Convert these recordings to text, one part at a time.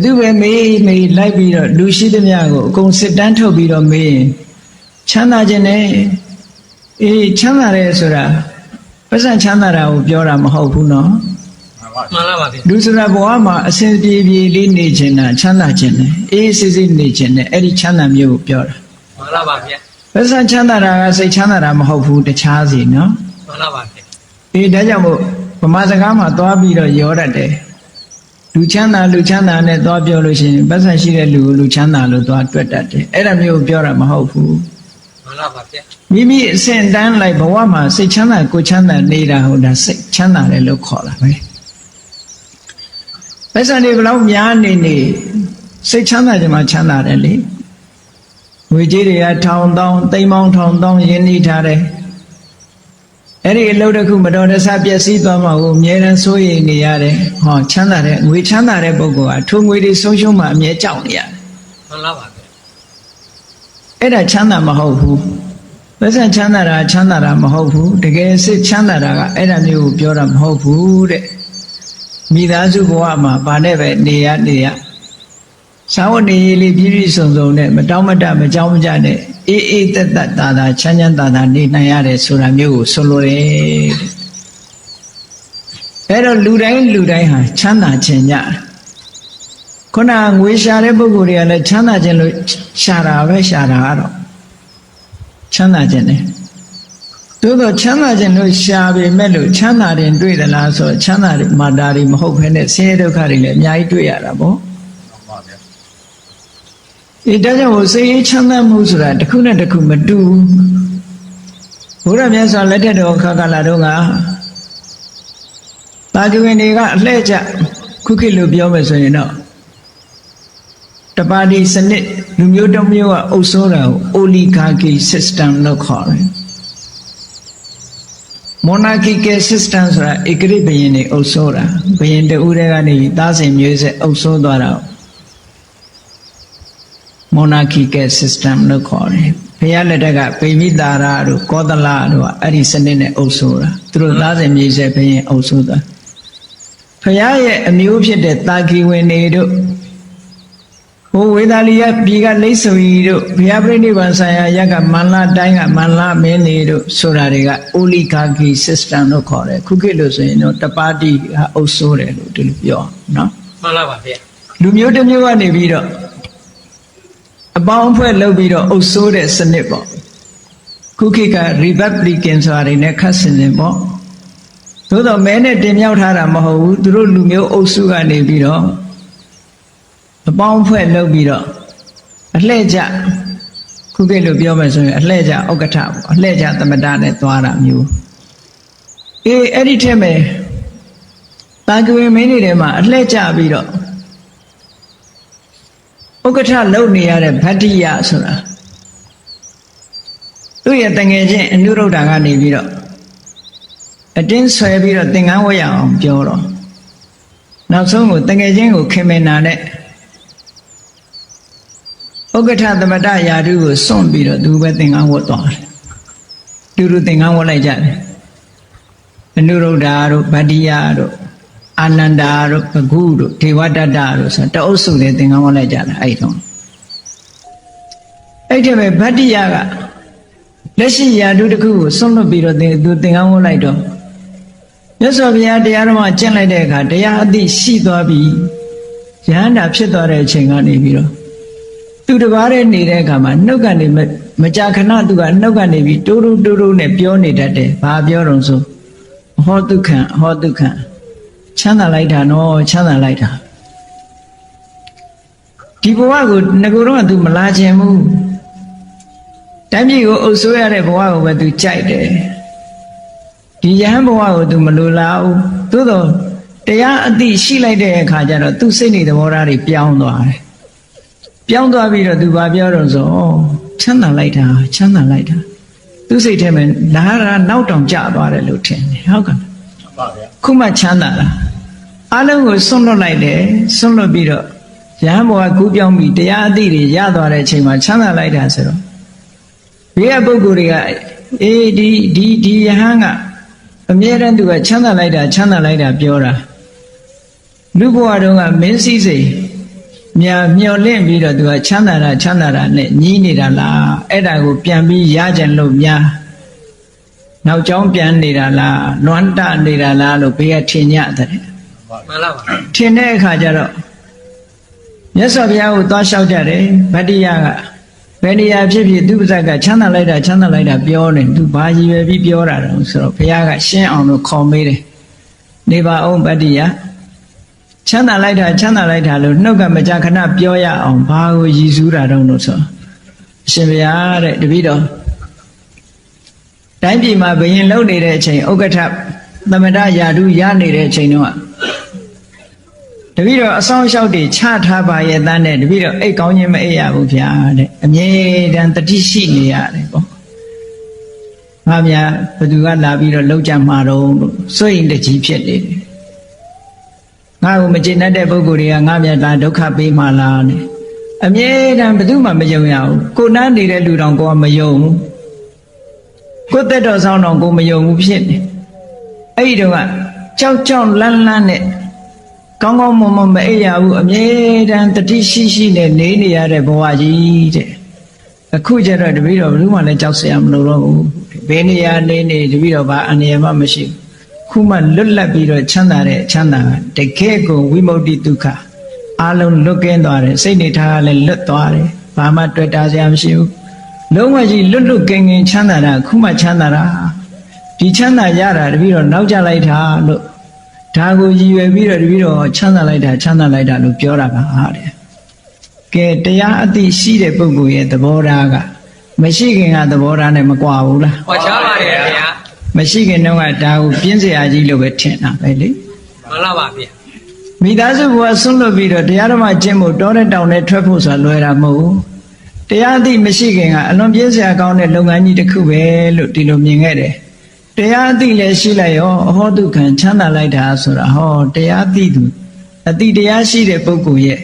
သူပဲမေးလိုက်ပြီးတော့လူရှိသမျှကိုအကုန်စစ်တမ်းထုတ်ပြီးတော့မေးရင်ချမ်းသာခြင်းနဲ့အေးချမ်းသာတယ်ဆိုတာပတ်စံချမ်းသာတာကိုပြောတာမဟုတ်ဘူးနော်မှန်လားပါဗျာလူဆိုတာဘဝမှာအစဉ်ပြေပြေလေးနေခြင်းတာချမ်းသာခြင်းနဲ့အေးစစ်စစ်နေခြင်းနဲ့အဲ့ဒီချမ်းသာမျိုးကိုပြောတာမှန်လားပါဗျာပတ်စံချမ်းသာတာကစိတ်ချမ်းသာတာမဟုတ်ဘူးတခြားစီနော်မှန်လားပါဗျာအေးဒါကြောင့်မို့ဗမာစကားမှာသွားပြီးတော့ရောတတ်တယ်လူချမ်းသာနဲ့သွားပြောလို့ရှိရင်ပတ်စံရှိတဲ့လူကိုလူချမ်းသာလို့သွားတွက်တတ်တယ်အဲ့ဒါမျိုးကိုပြောတာမဟုတ်ဘူးမှန်လားပါဗျာမိမိအစဉ်တန်းလိုက်ဘဝမှာစိတ်ချမ်းသာကိုချမ်းသာနေတာဟုတ်တာစိတ်ချမ်းသာတယ်လို့ခေါ်တာပဲပတ်စံတွေဘလောက်များနေစိတ်ချမ်းသာကြမှာချမ်းသာတယ်လေငွေကြေးတွေကထောင်တောင်းသိန်းပေါင်းထောင်တောင်းရင်းနှီးထားတယ်အဲ့ဒီအလုပ်တစ်ခုမတော်တဆပျက်စီးသွားမှာကိုအမြဲတမ်းစိုးရိမ်နေရတယ်ဟောချမ်းသာတဲ့ငွေချမ်းသာတဲ့ပုဂ္ဂိုလ်ကထိုငွေတွေဆုံးရှုံးမှအမြဲကြောက်နေရတယ်မှန်လားပါဗျာအဲ့ဒါချမ်းသာမဟုတ်ဘူးပတ်စံချမ်းသာတာချမ်းသာတာမဟုတ်ဘူးတကယ်စိတ်ချမ်းသာတာကအဲ့ဒါမျိုးကိုပြောတာမဟုတ်ဘူးတဲ့မိသားစုဘဝမှာဗာနဲ့ပဲနေရစာဝတ်နေရေးလေးပြည့်ပြည့်စုံစုံနဲ့မတောင်းမတမကြောင်းမကြနဲ့အေးသက်သာချမ်းချမ်းသာနေနိုင်ရတယ်ဆိုတာမျိုးကိုဆိုလိုတယ်အဲ့တော့လူတိုင်းဟာချမ်းသာခြင်းကြခုနငွေရှာတဲ့ပုဂ္ဂိုလ်တွေကလည်းချမ်းသာခြင်းလို့ရှာတာကတော့ချမ်းသာခြင်းနဲ့သို့တော့ချမ်းသာခြင်းလို့ရှာပေမဲ့လို့ချမ်းသာတယ်တွေ့သလားဆိုချမ်းသာတယ်မာတာတွေမဟုတ်ဘဲနဲ့ဆင်းရဲဒုက္ခတွေလည်းအများကြီးတွေ့ရတာပေါ့ဒီတကြောင့်စိတ်ချမ်းသာမှုဆိုတာတစ်ခုနဲ့တစ်ခုမတူဘုရားမြတ်စွာလက်ထက်တော်ခါကာလတုန်းကတာဂဝင်တွေကအလှဲ့ကျခုခေတ်လို့ပြောမယ်ဆိုရင်တော့တပါတီစနစ်လူမျိုးတစ်မျိုးကအုပ်စိုးတာကို oligarchy system လို့ခေါ်တယ် monarchical system ဆိုတာဧကရာဇ်ဘုရင်တွေအုပ်စိုးတာဘုရင်တဦးတည်းကနေသားစဉ်မျိုးဆက်အုပ်စိုးသွားတာmonarchical system လို့ခေါ်တယ်ဘုရားလက်ထက်ကပိမိတာရတို့ကောသလတို့အဲ့ဒီစနစ်နဲ့အုပ်စိုးတာသူတို့သားစဉ်မြေဆက်ဘုရင်အုပ်စိုးတာဘုရားရဲ့အမျိုးဖြစ်တဲ့တာဂီဝင်တွေတို့ဟိုဝေဒာလီယပြည်ကလိတ်ဆွေတို့ဘုရားပြိဋိဘံဆိုင်ရာရက်ကမန္လာတိုင်းကမန္လာမင်းတွေတို့ဆိုတာတွေက oligarchy system လို့ခေါ်တယ်ခုခေတ်လို့ဆိုရင်တော့တပါတီကအုပ်စိုးတယ်လို့ဒီလိုပြောနော်မှန်လားပါဗျာလူမျိုးတစ်မျိုးကနေပြီးတော့အပေါင်းအဖွဲ့လုပ်ပြီးတော့အုပ်စိုးတဲ့စနစ်ပေါ့ခုခေတ်က Republican ဆိုတာတွေနဲ့ခတ်ဆင်နေပေါ့သို့တော့မဲနဲ့တင်မြှောက်ထားတာမဟုတ်ဘူးသူတို့လူမျိုးအုပ်စုကနေပြီးတော့အပေါင်းအဖွဲ့လုပ်ပြီးတော့အလှည့်ကျခုခေတ်လို့ပြောမယ်ဆိုရင်အလှည့်ကျဥက္ကဋ္ဌပေါ့အလှည့်ကျသမတနဲ့သွားတာမျိုးအဲ့ဒီထဲမှာတာဂဝင်မင်းတွေထဲမှာအလှည့်ကျပြီးတော့ဥက္ကဋ္ဌလုပ်နေရတဲ့ဗတ္တိယဆိုတာသူ့ရဲ့တငယ်ချင်းအနုရုဒ္ဓကနေပြီးတော့အတင်းဆွဲပြီးတော့သင်္ကန်းဝတ်ရအောင်ပြောတော့နောက်ဆုံးကိုတငယ်ချင်းကိုခင်မင်နာနဲ့ဥက္ကဋ္ဌသမတရာထူးကိုစွန့်ပြီးတော့သူပဲသင်္ကန်းဝတ်သွားတယ်တူတူသင်္ကန်းဝတ်လိုက်ကြတယ်အနုရုဒ္ဓတို့ဗတ္တိယတို့အာနန္ဒာတို့ဘဂုတို့ဒေဝတတ္တတို့ဆိုတအုပ်စုတွေသင်္ကန်းဝတ်လိုက်ကြတာအဲ့တော့အဲ့ဒီမဲ့ဗတ္တိယကလက်ရှိရာထူးတစ်ခုကိုစွန့်လွတ်ပြီးတော့သူသင်္ကန်းဝတ်လိုက်တော့မြတ်စွာဘုရားတရားတော်မှာကျင့်လိုက်တဲ့အခါတရားအသိရှိသွားပြီးယဟန္တာဖြစ်သွားတဲ့အချိန်ကနေပြီးတော့သူတပါးနဲ့နေတဲ့အခါမှာနှုတ်ကနေမကြာခဏသူကနှုတ်ကနေပြီးတိုးတိုးနဲ့ပြောနေတတ်တယ်ဘာပြောတော့ဆိုဟောဒုက္ခချမ်းသာလိုက်တာနော်ချမ်းသာလိုက်တာဒီဘဝကိုငကိုတော့သူမလာခြင်းဘူးတိုင်းပြည်ကိုအုပ်စိုးရတဲ့ဘဝကိုပဲသူကြိုက်တယ်ဒီယဟန်ဘဝကိုသူမလိုလားဘူးသို့တော့တရားအသိရှိလိုက်တဲ့အခါကျတော့သူစိတ်နေသဘောထားတွေပြောင်းသွားတယ်ပြောင်းသွားပြီးတော့သူဘာပြောတော့ဆိုချမ်းသာလိုက်တာသူစိတ်ထဲမှာလာရနောက်တောင်ကျသွားတယ်လို့ထင်တယ်ဟုတ်ကဲ့ပါဗျာခုမှချမ်းသာတာအလုံးကိုစွန့်လွတ်လိုက်တယ်စွန့်လွတ်ပြီးတော့ယဟန်ဘဝကူးပြောင်းပြီးတရားအသိတွေရသွားတဲ့အချိန်မှာချမ်းသာလိုက်တာဆိုတော့ဘေးကပုဂ္ဂိုလ်တွေကအေးဒီယဟန်ကအမြဲတမ်းသူကချမ်းသာလိုက်တာပြောတာလူဘဝတုန်းကမင်းစည်းစိမ် မျောလင့်ပြီးတော့သူကချမ်းသာတာနဲ့ညီးနေတာလားအဲ့ဒါကိုပြန်ပြီးရကြလို့များနောက်ကျောင်းပြန်နေတာလားလွမ်းတနေတာလားလို့ဘေးကထင်ကြတယ် မှန်လားပါ ထင်တဲ့အခါကျတော့မြတ်စွာဘုရားကိုသွားလျှောက်ကြတယ်ဗတ္တိယကဘယ်နေရာဖြစ်ဖြစ်သူပါဇက်ကချမ်းသာလိုက်တာပြောနေသူဘာရည်ရွယ်ပြီးပြောတာတော့ဆိုတော့ဘုရားကရှင်းအောင်လို့ခေါ်မေးတယ်နေပါအောင်ဗတ္တိယချမ်းသာလိုက်တာလို့နှုတ်ကမကြခဏပြောရအောင်ဘာကိုရည်စူးတာတော့လို့ဆိုအရှင်ဘုရားတဲ့တပည့်တော်တိုင်းပြည်မှာဘယင်လုံနေတဲ့အချိန်ဥက္ကဋ္ဌသမထယာတုရနေတဲ့အချိန်တော့တပည့်တော်အဆောင်လျှောက်တွေချထားပါရဲ့တန်းနဲ့တပည့်တော်အိတ်ကောင်းခြင်းမအိပ်ရဘူးဗျာတဲ့အမြဲတမ်းတတိရှိနေရတယ်ပေါ့ငါများဘသူကလာပြီးတော့လောက်ကြမှာတော့လို့စွန့်ရင်တကြီးဖြစ်နေတယ်ငါ့ကိုမကျေနပ်တဲ့ပုဂ္ဂိုလ်တွေကငါများလာဒုက္ခပေးမှလားနဲ့အမြဲတမ်းဘသူမှမယုံရဘူးကိုနားနေတဲ့လူတော်ကိုကမယုံဘူးကိုသက်တော်ဆောင်တော်ကိုမယုံဘူးဖြစ်နေအဲ့ဒီတော့ကကြောက်လန်းနဲ့ကောင်းမွန်မအိပ်ရဘူးအမြဲတမ်းတတိရှိနဲ့နေရတဲ့ဘဝကြီးတဲ့အခုကျတော့တပည့်တော်ဘယ်သူမှလည်းကြောက်စရာမလိုတော့ဘူးဘယ်နေရာနေတပည့်တော်ဘာအန္တရာယ်မှမရှိဘူးခုမှလွတ်လပ်ပြီးတော့ချမ်းသာတဲ့ချမ်းသာတကယ်ကိုဝိမု ക്തി ဒုက္ခအလုံးလွတ်ကင်းသွားတယ်စိတ်နေထားလည်းလွတ်သွားတယ်ဘာမှတွေ့တာစရာမရှိဘူးလုံးဝကြီးလွတ်ကင်းချမ်းသာတာခုမှချမ်းသာတာဒီချမ်းသာရတာတပည့်တော်နောက်ကျလိုက်တာလို့ဒါကိုရည်ရွယ်ပြီးတော့တပည့်တော်ချမ်းသာလိုက်တာလို့ပြောတာပါတဲ့ကဲတရားအသိရှိတဲ့ပုဂ္ဂိုလ်ရဲ့သဘောထားကမရှိခင်ကသဘောထားနဲ့မကွာဘူးလား ဟောချားပါတယ်ဗျာ မရှိခင်တော့ကဒါကိုပြင်းစရာကြီးလို့ပဲထင်တာပဲလေ မှန်လားပါဗျာ မိသားစုဘဝဆွန့်လွတ်ပြီးတော့တရားဓမ္မကျင့်ဖို့တောတဲ့တောင်နဲ့ထွက်ဖို့ဆိုတာလွယ်တာမဟုတ်ဘူးတရားအသိမရှိခင်ကအလွန်ပြင်းစရာကောင်းတဲ့လုပ်ငန်းကြီးတစ်ခုပဲလို့ဒီလိုမြင်ခဲ့တယ်တရားအသိလည်းရှိလိုက်ရောအဟောတုခံချမ်းသာလိုက်တာဆိုတာဟောတရားသိသူအသိတရားရှိတဲ့ပုဂ္ဂိုလ်ရဲ့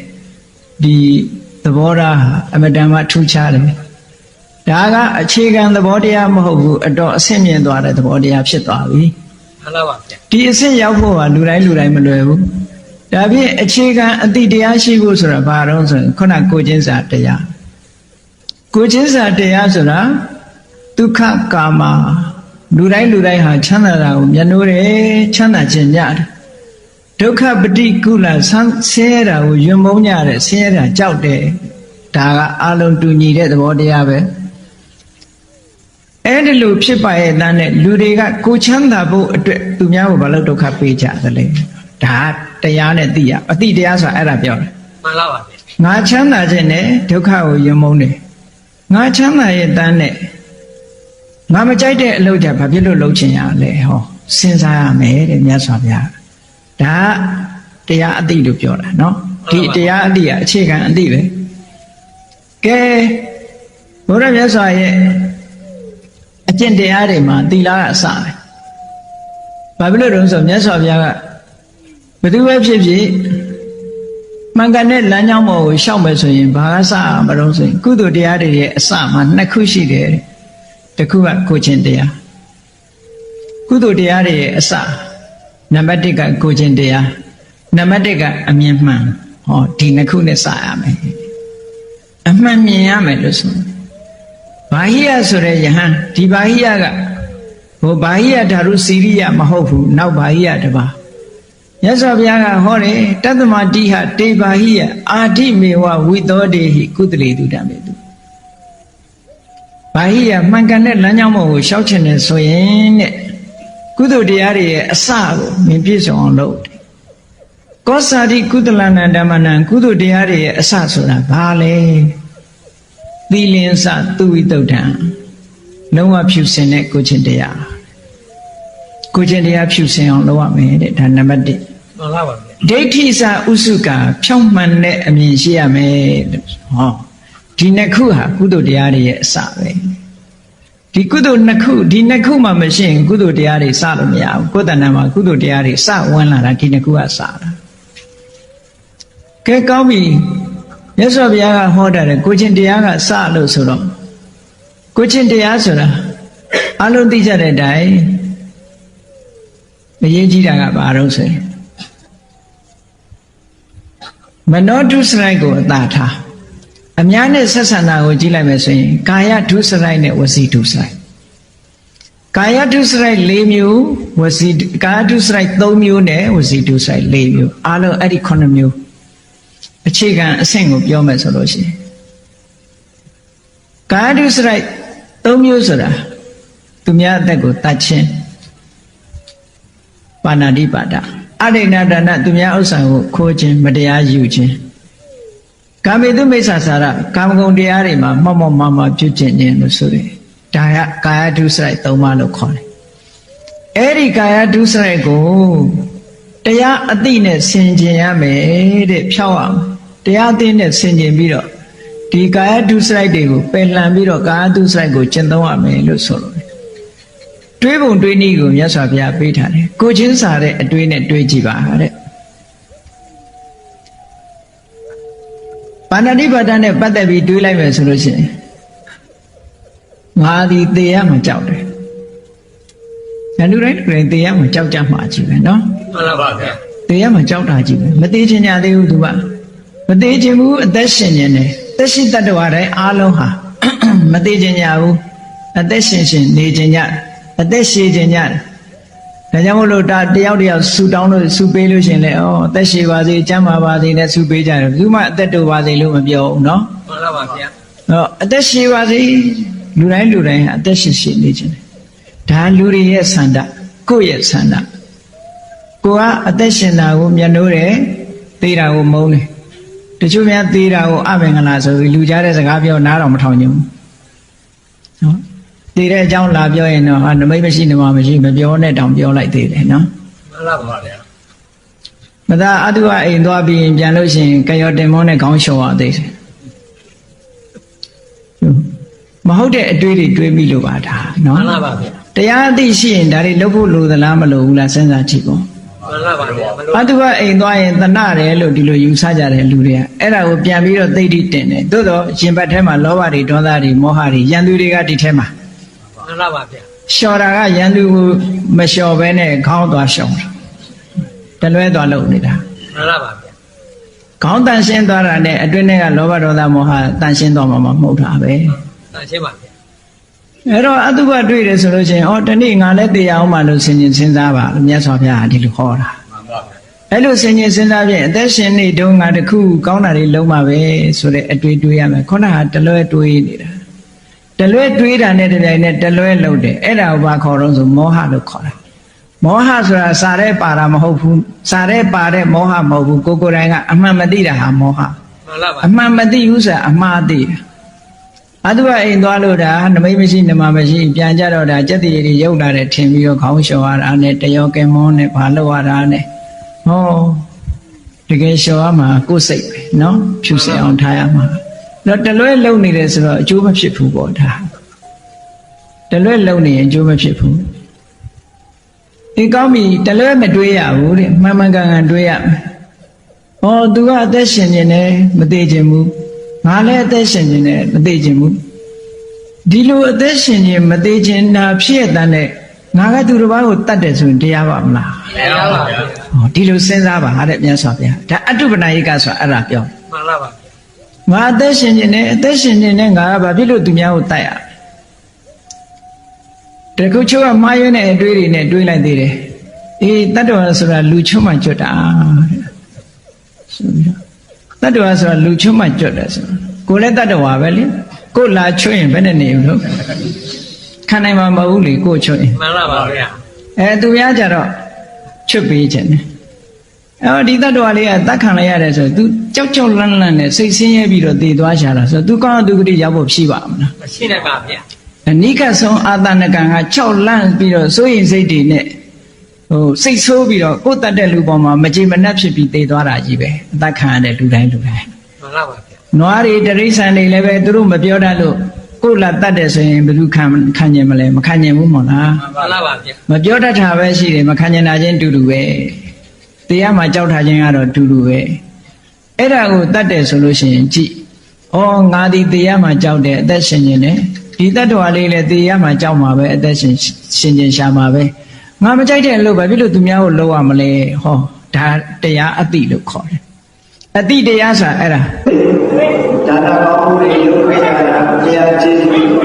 ဒီသဘောထားအမတန်မှထူးခြားတယ်ဒါကအခြေခံသဘောတရားမဟုတ်ဘူးအတော်အဆင့်မြင့်သွားတဲ့သဘောတရားဖြစ်သွားပြီ မှန်လားပါဗျာ ဒီအဆင့်ရောက်ဖို့ကလူတိုင်းမလွယ်ဘူးဒါဖြင့်အခြေခံအသိတရားရှိဖို့ဆိုတာဘာတော့ဆိုရင်ခုနကိုချင်းစာတရားဆိုတာဒုက္ခကာမလူတိုင်းဟာချမ်းသာတာကိုမျက်နှိုးတယ်ချမ်းသာခြင်းကြတယ်ဒုက္ခပฏิကုလဆင်းရဲတာကိုယွံမုန်းကြတယ်ဆင်းရဲတာကြောက်တယ်ဒါကအလုံးတူညီတဲ့သဘောတရားပဲအဲ့ဒီလိုဖြစ်ပါရဲ့သားနဲ့လူတွေကကိုချမ်းသာဖို့အတွက်သူများကိုဘာလို့ဒုက္ခပေးကြသလဲဒါတရားနဲ့သိရအတိတရားဆိုတာအဲ့ဒါပြောတယ် မှန်လားပါဗျာ ငါချမ်းသာခြင်းနဲ့ဒုက္ခကိုယွံမုန်းတယ်ငါချမ်းသာရဲ့သားနဲ့ငါမကြိုက်တဲ့အလုပ်ကြဘာဖြစ်လို့လုပ်ချင်ရလဲဟောစဉ်းစားရမယ်တဲ့မြတ်စွာဘုရားဒါတရားအတိလို့ပြောတာเนาะဒီတရားအတိကအခြေခံအတိပဲကဲဘုရားမြတ်စွာရဲ့အကျင့်တရားတွေမှာသီလကအစပဲဘာဖြစ်လို့တုံးဆိုမြတ်စွာဘုရားကဘယ်သူပဲဖြစ်ဖြစ်မှန်ကန်တဲ့လမ်းကြောင်းပေါ်ကိုရှောက်မယ်ဆိုရင်ဘာကစမလို့ဆိုရင်ကုသိုလ်တရားတွေရဲ့အစမှာနှစ်ခုရှိတယ်တစ်ခုကကိုချင်းတရားကုသိုလ်တရားတွေရဲ့အစနံပါတ်1ကကိုချင်းတရားနံပါတ်2ကအမြင်မှန်ဟောဒီနှစ်ခုနဲ့စရမယ်အမှန်မြင်ရမယ်လို့ဆိုဘာဟိယဆိုတဲ့ယဟန်ဒီဘာဟိယကဟိုဘာဟိယဓာရုစီရိယမဟုတ်ဘူးနောက်ဘာဟိယတပါမြတ်စွာဘုရားကဟောတယ်တတ္တမတိဟတေဘာဟိယအာတိမေဝဝိသောတေဟိကုသလေတုတံမေတုဘာဟိယမှန်ကန်တဲ့လမ်းကြောင်းပေါ်ကိုရှောက်ချင်တယ်ဆိုရင်တဲ့ကုသိုလ်တရားတွေရဲ့အစကိုမြင်ပြည့်စုံအောင်လုပ်တယ်ကောစာတိကုသလနံဓမ္မနံကုသိုလ်တရားတွေရဲ့အစဆိုတာဘာလဲသီလင်္စသူဝိတုဒ္ဓံလုံးဝဖြူစင်တဲ့ကိုချင်းတရားဖြူစင်အောင်လုပ်ရမယ်တဲ့ဒါနံပါတ်1မှန်လားပါဗျာ ဒိဋ္ဌိစဥစုကာဖြောင့်မှန်တဲ့အမြင်ရှိရမယ်ဟောဒီနှစ်ခုဟာကုသိုလ်တရားတွေရဲ့အစပဲဒီကုသိုလ်နှစ်ခုဒီနှစ်ခုမှမရှိရင်ကုသိုလ်တရားတွေစလို့မရဘူးကိုယ်တဏ္ဍာမှာကုသိုလ်တရားတွေစဝင်လာတာဒီနှစ်ခုကစတာကဲကောင်းပြီမြတ်စွာဘုရားကဟောတာလေကိုချင်းတရားကစလို့ဆိုတော့ကိုချင်းတရားဆိုတာအလုံးသိကြတဲ့အတိုင်းအရေးကြီးတာကဘာလို့ဆိုရင် မနောဒုစရိုက်ကိုအသာထားအများနဲ့ဆက်ဆံတာကိုကြည့်လိုက်မယ်ဆိုရင်ကာယဒုစရိုက်နဲ့ဝစီဒုစရိုက်ကာယဒုစရိုက်၄မျိုးဝစီကာယဒုစရိုက်၃မျိုးနဲ့ဝစီဒုစရိုက်၄မျိုးအားလုံးအဲ့ဒီ9မျိုးအခြေခံအဆင့်ကိုပြောမယ်ဆိုလို့ရှိရင်ကာယဒုစရိုက်၃မျိုးဆိုတာသူများအသက်ကိုတတ်ခြင်းပါဏာတိပါဒအရိဏဒါနသူများဥစ္စာကိုခိုးခြင်းမတရားယူခြင်းကာမေတုမိစ္ဆာစာရကာမဂုဏ်တရားတွေမှာမောက်မောက်မာမာပြုကျင့်ခြင်းလို့ဆိုတယ်ဒါကကာယဒုစရိုက်၃ပါးလို့ခေါ်တယ်အဲ့ဒီကာယဒုစရိုက်ကိုတရားအသိနဲ့ဆင်ခြင်ရမယ်တဲ့ဖြောက်အောင်တရားအသိနဲ့ဆင်ခြင်ပြီးတော့ဒီကာယဒုစရိုက်တွေကိုပယ်လှန်ပြီးတော့ကာယဒုစရိုက်ကိုကျင့်သုံးရမယ်လို့ဆိုလို့တွေးပုံတွေးနည်းကိုမြတ်စွာဘုရားပေးထားတယ်ကိုချင်းစာတဲ့အတွေးနဲ့တွေးကြည့်ပါတဲ့ပါဏာတိပါဒနဲ့ပတ်သက်ပြီးတွေးလိုက်မယ်ဆိုလို့ရှိရင်ငါဒီသေရမှာကြောက်တယ်လူတိုင်းသေရမှာကြောက်ကြမှာကြီးပဲနော်မှန်ပါဗျာသေရမှာကြောက်တာကြီးပဲမသေးချင်ကြသေးဘူးသူကမသေးချင်ဘူးအသက်ရှင်နေတယ်သက်ရှိတ attva တိုင်းအားလုံးဟာမသေးချင်ကြဘူးအသက်ရှင်ရှင်နေချင်ကြအသက်ရှည်ချင်ကြတယ်ဒါကြောင့်မို့လို့ဒါတယောက်တယောက်ဆူတောင်းလို့ဆူပေးလို့ရှင်လေဩအသက်ရှည်ပါစေကျန်းမာပါစေနဲ့ဆူပေးကြတယ်ဘူးမှအသက်တိုပါစေလို့မပြောဘူးနော်မှန်ပါဗျာအသက်ရှည်ပါစေလူတိုင်းဟာအသက်ရှည်ရှည်နေချင်တယ်ဒါလူတွေရဲ့ဆန္ဒကိုယ့်ရဲ့ဆန္ဒကိုကအသက်ရှင်တာကိုမျက်နှိုးတယ်သေတာကိုမုန်းတယ်တချို့များသေတာကိုအမင်္ဂလာဆိုပြီးလူကြားတဲ့စကားပြောနားတော့မထောင်ကြဘူးနော်သေတဲ့အကြောင်းလာပြောရင်တော့နမိတ်မရှိနမမရှိမပြောနဲ့တောင်ပြောလိုက်သေးတယ်နော်မှန်ပါဗျာမသာအတုအိမ်သွားပြီးပြန်လို့ရှိရင်ကရောတင်မောနဲ့ခေါင်းလျှော်ရသေးတယ်မဟုတ်တဲ့အတွေးတွေတွေးမိလို့ပါဒါနော်မှန်ပါဗျာတရားအသိရှိရင်ဒါတွေလုပ်ဖို့လိုသလားမလိုဘူးလားစဉ်းစားကြည့်ပေါ့မှန်ပါဗျာအတုအိမ်သွားရင်သနာတယ်လို့ဒီလိုယူဆကြတယ်လူတွေကအဲ့ဒါကိုပြန်ပြီးတော့သိတိတင်တယ်သို့တော့ရှင်ဘတ်ထဲမှာလောဘတွေဒေါသတွေမောဟတွေရန်သူတွေကဒီထဲမှာမှန်ပါဗျာလျှော်တာကရန်သူကိုမလျှော်ဘဲနဲ့ခေါင်းသွားရှောင်တာတလွဲသွားလုပ်နေတာမှန်ပါဗျာခေါင်းတန်ရှင်းသွားတာနဲ့အတွင်းထဲကလောဘဒေါသမောဟတန်ရှင်းသွားမှာမဟုတ်တာပဲတန်ရှင်းပါဗျာအဲ့တော့အတုပတွေ့တယ်ဆိုလို့ချင်းဩတနေ့ငါလည်းတရားအောင်မှလို့စဉ်းစားပါလို့မြတ်စွာဘုရားဒီလိုခေါ်တာမှန်ပါဗျာအဲ့လိုစဉ်းစားဖြင့်အသက်ရှင်နေတုန်းငါတခုကောင်းတာတွေလုံးမှာပဲဆိုတဲ့အတွေ့တွေးရမယ်ခုနကတလွဲတွေးနေတာတလွဲတွေးတာနဲ့တပြိုင်နက်တလွဲလုပ်တယ်အဲ့ဒါကိုဘာခေါ်တော့ဆိုမောဟလို့ခေါ်တာမောဟဆိုတာစာရဲပါတာမဟုတ်ဘူးစာရဲပါတဲ့မောဟမဟုတ်ဘူးကိုယ်တိုင်ကအမှန်မသိတာဟာမောဟမှန်ပါပါအမှန်မသိဘူးဆိုတာအမှားသိတာအတုအိမ်သွားလို့ဒါနမိတ်မရှိနမမရှိပြန်ကြတော့ဒါစက်တည်းတွေရုပ်လာတယ်ထင်ပြီးတော့ခေါင်းလျှော်ရတာနဲ့တယောကင်မောနဲ့ဘာလို့ရတာနဲ့ဟောတကယ်လျှော်ရမှာကိုယ်စိတ်ပဲနော်ဖြူစင်အောင်ထားရမှာတော့တလွဲလုံနေတယ်ဆိုတော့အကျိုးမဖြစ်ဘူးပေါ့ဒါတလွဲလုံနေရင်အကျိုးမဖြစ်ဘူးဒီကောင်းပြီတလွဲမတွေးရဘူးတဲ့မှန်မှန်ကန်ကန်တွေးရမယ်ဟောသူကအသက်ရှင်နေတယ်မသေးခြင်းဘူးငါလည်းအသက်ရှင်နေတယ်မသေးခြင်းဘူးဒီလိုအသက်ရှင်ခြင်းမသေးခြင်းနာဖြစ်ရတဲ့ငါကသူတစ်ပါးကိုတတ်တယ်ဆိုရင်တရားပါမလားတရားပါဗျာဟောဒီလိုစဉ်းစားပါတဲ့မြတ်စွာဘုရားဒါအတုပနာယိကဆိုအဲ့ဒါပြောမှန်ပါပါငါအသက်ရှင်ခြင်းနဲ့အသက်ရှင်ခြင်းနဲ့ငါကဘာဖြစ်လို့သူများကိုတတ်ရတခုချိုးကမှားရွေးတဲ့အတွေးတွေနဲ့တွေးလိုက်သေးတယ်အေးတတ္တဝါဆိုတာလူချုံမှကြွတာဆိုပြီးတော့တတ္တဝါဆိုတာလူချုံမှကြွတယ်ဆိုကိုယ်လည်းတတ္တဝါပဲလေကိုယ်လာချွတ်ရင်ဘယ်နဲ့နေဘူးလို့ခံနိုင်မှာမဟုတ်ဘူးလေကိုယ်ချွတ်ရင်မှန်ပါပါဗျာသူများကြတော့ချွတ်ပေးခြင်းတယ်ဒီတတ္တဝါလေးကတတ်ခံလိုက်ရတယ်ဆိုသူကြောက်ကြောက်လန့်လန့်နဲ့စိတ်ဆင်းရဲပြီးတော့တည်သွားရှာတာဆိုသူကောင်းသူကတိရောက်ဖို့ဖြီးပါမလားမရှိနိုင်ပါဗျာအနိကဆုံးအာသနကံက6လန့်ပြီးတော့စိုးရင်စိတ်တွေနဲ့စိတ်ဆိုးပြီးတော့ကိုယ်တတ်တဲ့လူပေါ်မှာမကြည်မနှက်ဖြစ်ပြီးတည်သွားတာကြီးပဲအတတ်ခံရတဲ့လူတိုင်းမှန်ပါပါဗျာနွားတွေတိရစ္ဆာန်တွေလည်းပဲသူတို့မပြောတတ်လို့ကိုယ်လာတတ်တယ်ဆိုရင်ဘယ်သူခံကျင်မလဲမခံကျင်ဘူးမို့လားမှန်ပါပါဗျာမပြောတတ်တာပဲရှိတယ်မခံကျင်တာချင်းတူတူပဲတရားမှာကြောက်ထားခြင်းကတော့တူတူပဲအဲ့ဒါကိုတတ်တယ်ဆိုလို့ရှိရင်ကြည့်ငါဒီတရားမှာကြောက်တယ်အသက်ရှင်ခြင်းနဲ့ဒီတတ္တဝါလေးလည်းတရားမှာကြောက်မှာပဲအသက်ရှင်ခြင်းရှာမှာပဲငါမကြိုက်တဲ့အလုပ်ပဲဖြစ်လို့သူများကိုလုပ်ရမလဲဟောဒါတရားအသိလို့ခေါ်တယ် အတိတရားဆိုတာအဲ့ဒါ ဒါနာကောင်းမှုတွေလုပ်ခဲ့ရတာတရားကျေးဇူးပြုလို့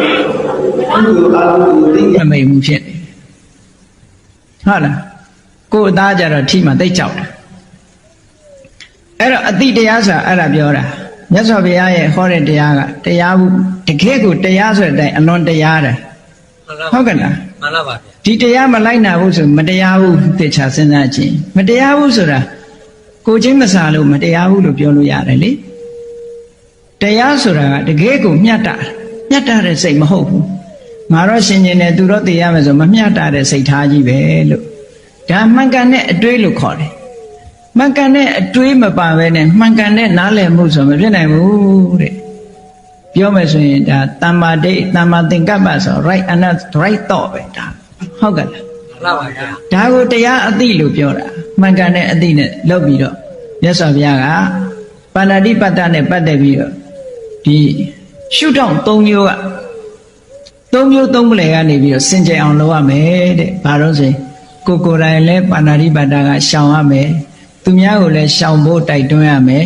အကုသိုလ်အကုသိုလ်သိ မမိတ်မှုဖြစ်နေဟုတ်လားကိုယ်အသားကြတော့ထိမှသိကြောက်တယ်အဲ့တော့အတိတရားဆိုတာအဲ့ဒါပြောတာမြတ်စွာဘုရားရဲ့ဟောတဲ့တရားကတရားဘူးတကယ်ကိုတရားဆိုတဲ့အတိုင်းအလွန်တရားတယ်ဟုတ်ကဲ့လား မှန်လားပါဗျာ ဒီတရားမလိုက်နာဘူးဆိုမတရားဘူးသိချာစဉ်းစားခြင်းမတရားဘူးဆိုတာကိုချင်းမစားလို့မတရားဘူးလို့ပြောလို့ရတယ်လေတရားဆိုတာကတကယ်ကိုမျှတတဲ့စိတ်မဟုတ်ဘူးငါတော့ရှင်ကျင်တယ်သူတော့သိရမယ်ဆိုမမျှတတဲ့စိတ်ထားကြီးပဲလို့ဒါမှန်ကန်တဲ့အတွေးလို့ခေါ်တယ်မှန်ကန်တဲ့အတွေးမပါဘဲနဲ့မှန်ကန်တဲ့နားလည်မှုဆိုမဖြစ်နိုင်ဘူးတဲ့ပြောမယ်ဆိုရင်ဒါတမ္မာဒိဋ္ဌတမ္မာသင်္ကပ္ပဆို right and right thought ပဲဒါဟုတ်ကဲ့လား မှန်လားပါဗျာ ဒါကိုတရားအသိလို့ပြောတာမှန်ကန်တဲ့အသိနဲ့လုပ်ပြီးတော့မြတ်စွာဘုရားကပါဏာတိပတ္တနဲ့ပတ်သက်ပြီးတော့ဒီရှုထောင့်၃မျိုးက၃မျိုး၃ပလယ်ကနေပြီးတော့စင်ကြယ်အောင်လုပ်ရမယ်တဲ့ဘာလို့ဆိုရင်ကိုယ်တိုင်လည်းပါဏာတိပတ္တကရှောင်ရမယ်သူများကိုလည်းရှောင်ဖို့တိုက်တွန်းရမယ်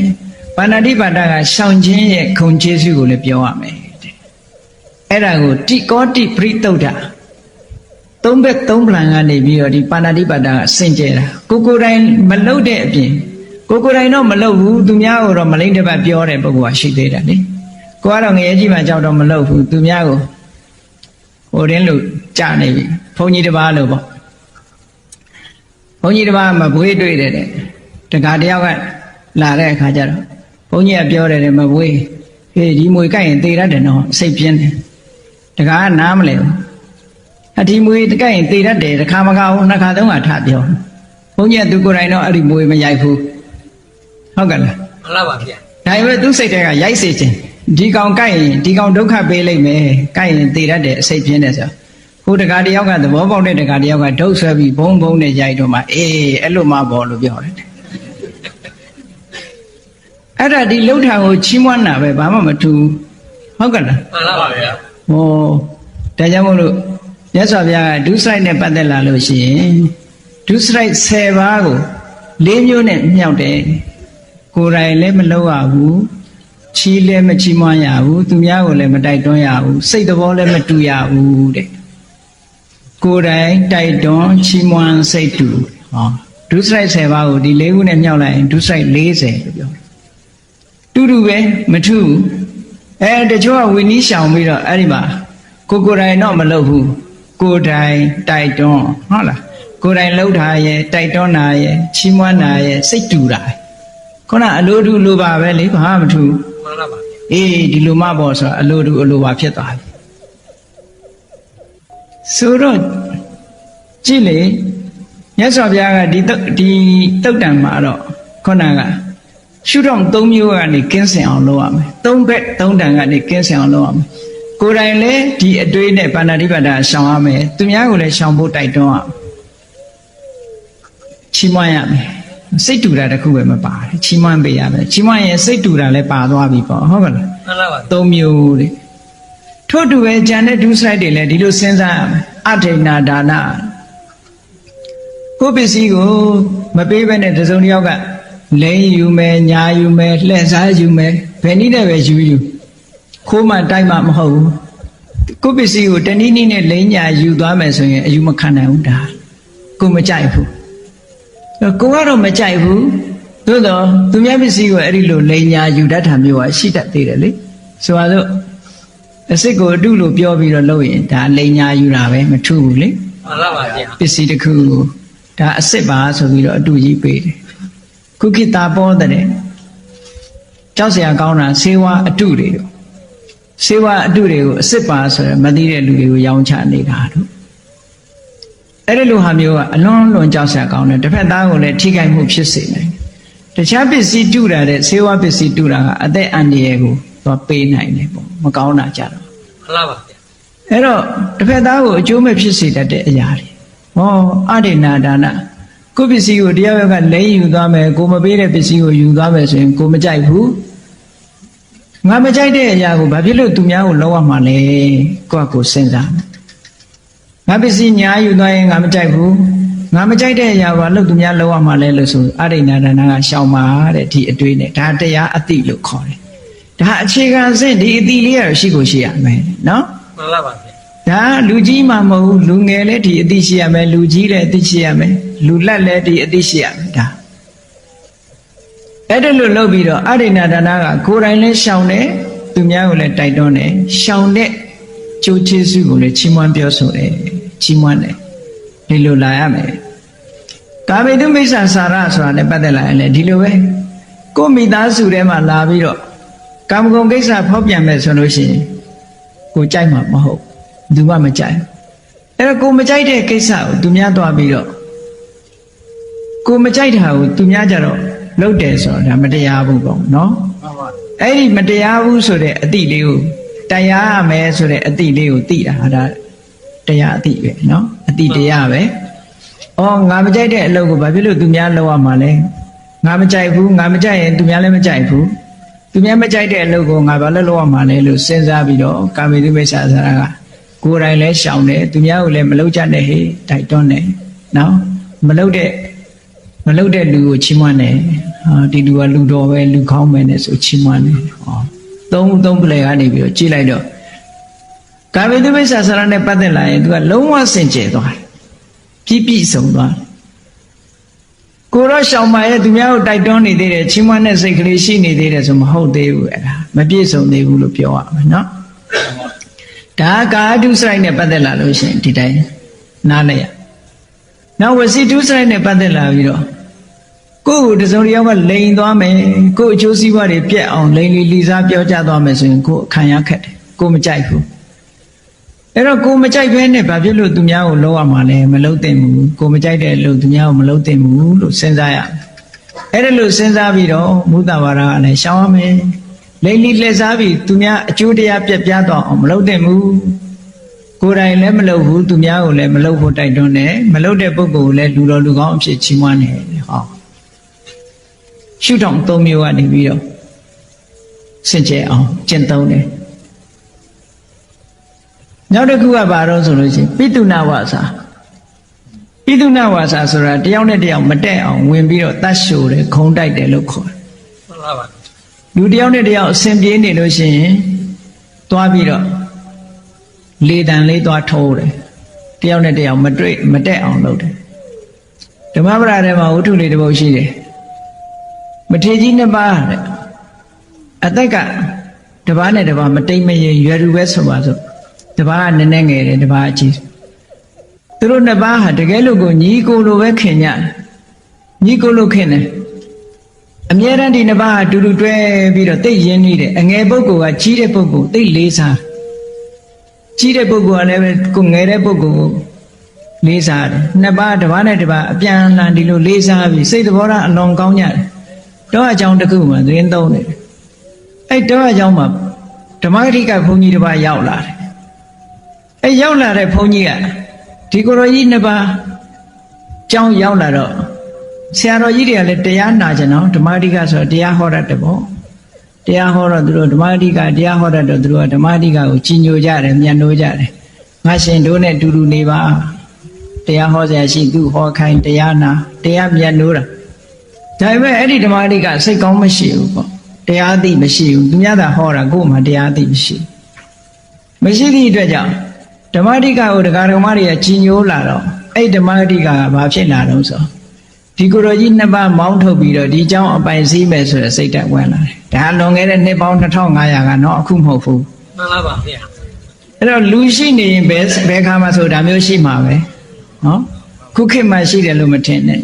ပါဏာတိပတ္တကရှောင်ခြင်းရဲ့ခုံကျေးဇူးကိုလည်းပြောရမယ်တဲ့အဲ့ဒါကိုတိကောတိပရိသုဒ္ဓသုံးဘက်သုံးပလံကနေပြီးတော့ဒီပါဏာတိပတ္တကစင်ကြယ်တာကိုယ်တိုင်မလုပ်တဲ့အပြင်ကိုယ်တိုင်တော့မလုပ်ဘူးသူများကိုတော့မလိမ့်တပတ်ပြောတဲ့ပုဂ္ဂိုလ်ကရှိသေးတယ်လေကိုကတော့ငရဲကြီးမှကြောက်တော့မလုပ်ဘူးသူများကိုဟိုတင်းလို့ကြာနေပြီဘုန်းကြီးတစ်ပါးလို့ပေါ့ဘုန်းကြီးတစ်ပါးမဘွေးတွေ့တယ်တဲ့တခါတယောက်ကလာတဲ့အခါကျတော့ဘုန်းကြီးကပြောတယ်မဘွေးဟေးဒီမွေကြိုက်ရင်သေရတယ်နော်စိတ်ပြင်းတယ်တခါကနားမလဲဘူးအဒီမွေကြိုက်ရင်သေရတယ်တခါမကဘူးနှစ်ခါသုံးခါထပြောဘုန်းကြီးကသူကိုယ်တိုင်တော့အဲ့ဒီမွေမရိုက်ဘူးဟုတ်ကဲ့လား မှန်လားပါဗျာ ဒါပေမဲ့သူစိတ်ထဲကရိုက်စေခြင်းဒီကောင်ကြိုက်ရင်ဒီကောင်ဒုက္ခပေးလိုက်မယ်ကြိုက်ရင်သေတတ်တယ်အစိတ်ပြင်းတယ်ဆိုဟိုတကားတယောက်ကသဘောပေါက်တဲ့တကားတယောက်ကဒုတ်ဆွဲပြီးဘုံဘုံနဲ့ရိုက်တော့မှအေးအဲ့လိုမှပေါ့လို့ပြောတယ်အဲ့ဒါဒီလှုပ်ထံကိုချီးမွမ်းတာပဲဘာမှမထူးဟုတ်ကဲ့လား မှန်လားပါဗျာ ဟောဒါကြောင့်မို့လို့မြတ်စွာဘုရားကဒုစရိုက်နဲ့ပတ်သက်လာလို့ရှိရင်ဒုစရိုက်10ပါးကို၄မျိုးနဲ့မြောက်တယ်ကိုယ်တိုင်လည်းမလုပ်ရဘူးချီးလည်းမချီးမွမ်းရဘူးသူများကိုလည်းမတိုက်တွန်းရဘူးစိတ်သဘောလည်းမတူရဘူးတဲ့ကိုယ်တိုင်တိုက်တွန်းချီးမွမ်းစိတ်တူဟောဒုစရိုက်10ပါးကိုဒီ၄ခုနဲ့မြောက်လိုက်ရင်ဒုစရိုက်40လို့ပြောတယ်တူတူပဲမထူးတချို့ကဝိနည်းရှောင်ပြီးတော့အဲ့ဒီမှာကိုယ်တိုင်တော့မလုပ်ဘူးကိုယ်တိုင်တိုက်တွန်းဟုတ်လားကိုယ်တိုင်လှုပ်တာရဲ့တိုက်တွန်းတာရဲ့ချီးမွမ်းတာရဲ့စိတ်တူတာခုနအလိုတူလိုပါပဲလေဘာမှမထူး မှန်လားပါဗျာ အေးဒီလိုမှပေါ့ဆိုတာအလိုတူအလိုပါဖြစ်သွားပြီဆိုတော့ကြည့်လေမြတ်စွာဘုရားကဒီတုတ်တံမှာတော့ခုနကရှုထောင့်၃မျိုးကနေကင်းစင်အောင်လုပ်ရမယ်၃ဘက်၃တန်ကနေကင်းစင်အောင်လုပ်ရမယ်ကိုယ်တိုင်လည်းဒီအတွေးနဲ့ပါဏာတိပတ္တရှောင်ရမယ်သူများကိုလည်းရှောင်ဖို့တိုက်တွန်းရချီးမွမ်းရမယ်စိတ်တူတာတခုပဲမပါတယ်ချီးမွမ်းပေးရမယ်ချီးမွမ်းရင်စိတ်တူတာလည်းပါသွားပြီပေါ့ဟုတ်ကဲ့လား မှန်လားပါ ၃မျိုးတဲ့ထို့တူပဲဉာဏ်နဲ့ဒုစရိုက်တွေလည်းဒီလိုစဉ်းစားရမယ်အဋိဏဒါနကိုယ်ပစ္စည်းကိုမပေးဘဲနဲ့တစုံတစ်ယောက်ကလိန်ယူမယ်ညာယူမယ်လှည့်စားယူမယ်ဘယ်နည်းနဲ့ပဲယူခိုးမှတိုက်မှမဟုတ်ဘူးကိုယ်ပစ္စည်းကိုတနည်းနည်းနဲ့လိန်ညာယူသွားမယ်ဆိုရင်အယူမခံနိုင်ဘူးဒါကိုမကြိုက်ဘူးကိုကတော့မကြိုက်ဘူးသို့တော့သူများပစ္စည်းကိုအဲ့ဒီလိုလိန်ညာယူတတ်တာမျိုးကရှိတတ်သေးတယ်လေဆိုတော့အစ်စ်ကိုအတုလို့ပြောပြီးတော့လုပ်ရင်ဒါလိန်ညာယူတာပဲမထူးဘူးလေ မှန်လားပါဗျာ ပစ္စည်းတစ်ခုဒါအစ်စ်ပါဆိုပြီးတော့အတုကြီးပေးတယ်ခုခေတ်သားပေါ်တဲ့ကြောက်စရာကောင်းတာဆေးဝါးအတုတွေတို့ဆေးဝါးအတုတွေကိုအစ်စ်ပါဆိုရမသိတဲ့လူတွေကိုရောင်းချနေတာတို့အဲ့ဒီလိုဟာမျိုးကအလွန်လွန်ကြောက်စရာကောင်းတယ်တစ်ဖက်သားကိုလည်းထိခိုက်မှုဖြစ်စေနိုင်တယ်တခြားပစ္စည်းတုတာတဲ့ဆေးဝါးပစ္စည်းတုတာကအသက်အန္တရာယ်ကိုသွားပေးနိုင်တယ်ပေါ့မကောင်းတာကြတော့ မှန်လားပါဗျာ အဲ့တော့တစ်ဖက်သားကိုအကျိုးမဲ့ဖြစ်စေတတ်တဲ့အရာတွေဟောအဋိဏဒါနကိုယ်ပစ္စည်းကိုတရားရောက်ကလိမ့်ယူသွားမယ်ကိုမပေးတဲ့ပစ္စည်းကိုယူသွားမယ်ဆိုရင်ကိုမကြိုက်ဘူးငါမကြိုက်တဲ့အရာကိုဘာဖြစ်လို့သူများကိုလောက်ရမှာလဲကိုယ့်ကိုစဉ်းစားငါပစ္စည်းညာယူသွားရင်ငါမကြိုက်ဘူး ငါမကြိုက်တဲ့အရာဘာလို့သူများလောက်ရမှာလဲလို့ဆိုအရိဏဒါနကရှောင်ပါတဲ့ဒီအတွေးနဲ့ဒါတရားအတိလို့ခေါ်တယ်ဒါအခြေခံအဆင့်ဒီအတိလေးရရှိကိုရှိရမယ်နော် မှန်လားပါဗျာ ဒါလူကြီးမှမဟုတ်လူငယ်လည်းဒီအတိရှိရမယ်လူကြီးလည်းအတိရှိရမယ်လူလက်လည်းဒီအတိရှိရမယ်ဒါအဲ့ဒါလို့လုပ်ပြီးတော့အရိဏဒါနကကိုယ်တိုင်လည်းရှောင်တယ်သူများကိုလည်းတိုက်တွန်းတယ်ရှောင်တဲ့ကျိုးကျေးဇူးကိုလည်းချီးမွမ်းပြောဆိုတယ်ချီးမွမ်းတယ်ဒီလိုလာရမယ်ကာမိတုမိစ္ဆာစာရဆိုတာနဲ့ပတ်သက်လာရင်လည်းဒီလိုပဲကိုယ်မိသားစုထဲမှာလာပြီးတော့ကာမဂုဏ်ကိစ္စဖောက်ပြန်မဲ့ဆိုလို့ရှိရင်ကိုကြိုက်မှာမဟုတ်သူမှမကြိုက်အဲ့တော့ကိုမကြိုက်တဲ့ကိစ္စကိုသူများသွားပြီးတော့ကိုမကြိုက်တာကိုသူများကြတော့လုပ်တယ်ဆိုတော့ဒါမတရားဘူးပေါ့နော် မှန်ပါ အဲ့ဒီမတရားဘူးဆိုတဲ့အတိလေးကိုတရားရမယ်ဆိုတဲ့အတိလေးကိုသိတာဒါတရားအတိပဲနော်အတိတရားပဲဩငါမကြိုက်တဲ့အလုပ်ကိုဘာဖြစ်လို့သူများလုပ်ရမှာလဲငါမကြိုက်ဘူးငါမကြိုက်ရင်သူများလည်းမကြိုက်ဘူးသူများမကြိုက်တဲ့အလုပ်ကိုငါဘာလို့လုပ်ရမှာလဲလို့စဉ်းစားပြီးတော့ကာမိတုမိစ္ဆာစာရကကိုယ်တိုင်လည်းရှောင်တယ်သူများကိုလည်းမလုပ်ကြနဲ့ဟေ့တိုက်တွန်းတယ်နော်မလုပ်တဲ့လူကိုချီးမွမ်းတယ်ဒီလူကလူတော်ပဲလူကောင်းပဲနဲ့ဆိုချီးမွမ်းတယ်ဟောသုံးပလဲကနေပြီးတော့ကြည့်လိုက်တော့ကာမိတုမိစ္ဆာစာရနဲ့ပတ်သက်လာရင်သူကလုံးဝစင်ကြယ်သွားတယ်ပြည့်စုံသွားတယ်ကိုရောရှောင်ပါရဲ့သူများကိုတိုက်တွန်းနေသေးတယ်ချီးမွမ်းတဲ့စိတ်ကလေးရှိနေသေးတယ်ဆိုမဟုတ်သေးဘူးအဲ့ဒါမပြည့်စုံသေးဘူးလို့ပြောရမယ်နော်ဒါကာဒုစရိုက်နဲ့ပတ်သက်လာလို့ရှိရင်ဒီတိုင်းနားလိုက်ရနောက်ဝစီဒုစရိုက်နဲ့ပတ်သက်လာပြီးတော့ကိုယ့်ကိုတစုံတစ်ယောက်ကလိန်သွားမယ်ကိုယ့်အကျိုးစီးပွားတွေပြက်အောင်လိန်လီစားပြောကြသွားမယ်ဆိုရင်ကိုယ်ခံရခက်တယ်ကိုယ်မကြိုက်ဘူးအဲ့တော့ကိုယ်မကြိုက်ဘဲနဲ့ဘာဖြစ်လို့သူများကိုလုပ်ရမှာလဲမလုပ်သင့်ဘူးကိုယ်မကြိုက်တဲ့လို့သူများကိုမလုပ်သင့်ဘူးလို့စဉ်းစားရအဲ့ဒါလို့စဉ်းစားပြီးတော့မုသဝါဒကလည်းရှောင်ရမယ်လိန်လီလက်စားပြီးသူများအကျိုးတရားပြက်ပြားသွားအောင်မလုပ်သင့်ဘူးကိုယ်တိုင်လည်းမလုပ်ဘူးသူများကိုလည်းမလုပ်ဖို့တိုက်တွန်းတယ်မလုပ်တဲ့ပုဂ္ဂိုလ်ကိုလည်းလူတော်လူကောင်းအဖြစ်ချီးမွမ်းတယ်ဟောရှုထောင့်၃မျိုးကနေပြီးတော့စင်ကြယ်အောင်ကျင့်သုံးတယ်နောက်တစ်ခုကဘာတော့ဆိုလို့ရှိရင်ပိတုဏဝါစာပိတုဏဝါစာဆိုတာတယောက်နဲ့တယောက်မတက်အောင်ဝင်ပြီးတော့တတ်ရှိုတယ်ခုံတိုက်တယ်လို့ခေါ်တယ် မှန်လားပါ လူတယောက်နဲ့တယောက်အစဉ်ပြေးနေလို့ရှိရင်သွားပြီးတော့လေတံလေးသွားထိုးတယ်တယောက်နဲ့တယောက်မတက်အောင်လုပ်တယ်ဓမ္မပဒထဲမှာဝတ္ထုလေးတစ်ပုဒ်ရှိတယ်မထေရကြီးနှစ်ပါးတဲ့အသက်ကတစ်ပါးနဲ့တစ်ပါးမတိမ်မရင်ရွယ်သူပဲဆိုပါစို့တစ်ပါးကနည်းနည်းငယ်တယ်တစ်ပါးအကြီးသူတို့နှစ်ပါးဟာတကယ်လို့ကိုညီကိုလိုပဲခင်ကြညီကိုလိုခင်တယ်အမြဲတမ်းဒီနှစ်ပါးဟာတူတူတွဲပြီးတော့သိရင်းနေတယ်အငယ်ပုဂ္ဂိုလ်ကကြီးတဲ့ပုဂ္ဂိုလ်သိလေးစားကြီးတဲ့ပုဂ္ဂိုလ်ကလည်းကိုငယ်တဲ့ပုဂ္ဂိုလ်ကိုလေးစားတယ်နှစ်ပါးတစ်ပါးနဲ့တစ်ပါးအပြန်အလှန်ဒီလိုလေးစားပြီးစိတ်သဘောထားအလွန်ကောင်းကြတယ်တောအကြောင်းတစ်ခုမှသတင်းသုံးတယ်အဲ့တောအကြောင်းမှာဓမ္မဂတိကဘုန်းကြီးတစ်ပါးရောက်လာတယ်အဲ့ရောက်လာတဲ့ဘုန်းကြီးကဒီကိုရောကြီးနှစ်ပါးကျောင်းရောက်လာတော့ဆရာတော်ကြီးတွေကလည်းတရားနာကြနော်ဓမ္မဂတိကဆိုတော့တရားဟောတတ်တယ်ပေါ့တရားဟောတော့သူတို့ဓမ္မဂတိကတရားဟောတတ်တော့သူတို့ကဓမ္မဂတိကကိုကြီးညိုကြတယ်မြတ်နိုးကြတယ်ငါရှင်တို့နဲ့အတူတူနေပါတရားဟောဆရာရှိသူဟောခိုင်းတရားနာတရားမြတ်နိုးတာဒါပေမဲ့အဲ့ဒီဓမ္မဂတိကစိတ်ကောင်းမရှိဘူးပေါ့တရားသိမရှိဘူးသူများသာဟောတာကိုယ်မှတရားသိမရှိသည့်အတွက်ကြောင့်ဓမ္မဂတိကကိုတရားဓမ္မတွေကကြီးညိုလာတော့အဲ့ဓမ္မဂတိကဘာဖြစ်လာတော့ဆိုဒီကိုရောကြီးနှစ်ပါးမောင်းထုတ်ပြီးတော့ဒီเจ้าအပိုင်စည်းမယ်ဆိုတဲ့စိတ်ဓာတ်ဝင်လာတယ်ဒါလွန်ခဲ့တဲ့နှစ်ပေါင်း2500ကတော့အခုမဟုတ်ဘူး မှန်လားပါဗျာ အဲ့တော့လူရှိနေရင်ဘယ်ခါမှဆိုဒါမျိုးရှိမှာပဲနော်ခုခေတ်မှရှိတယ်လို့မထင်နဲ့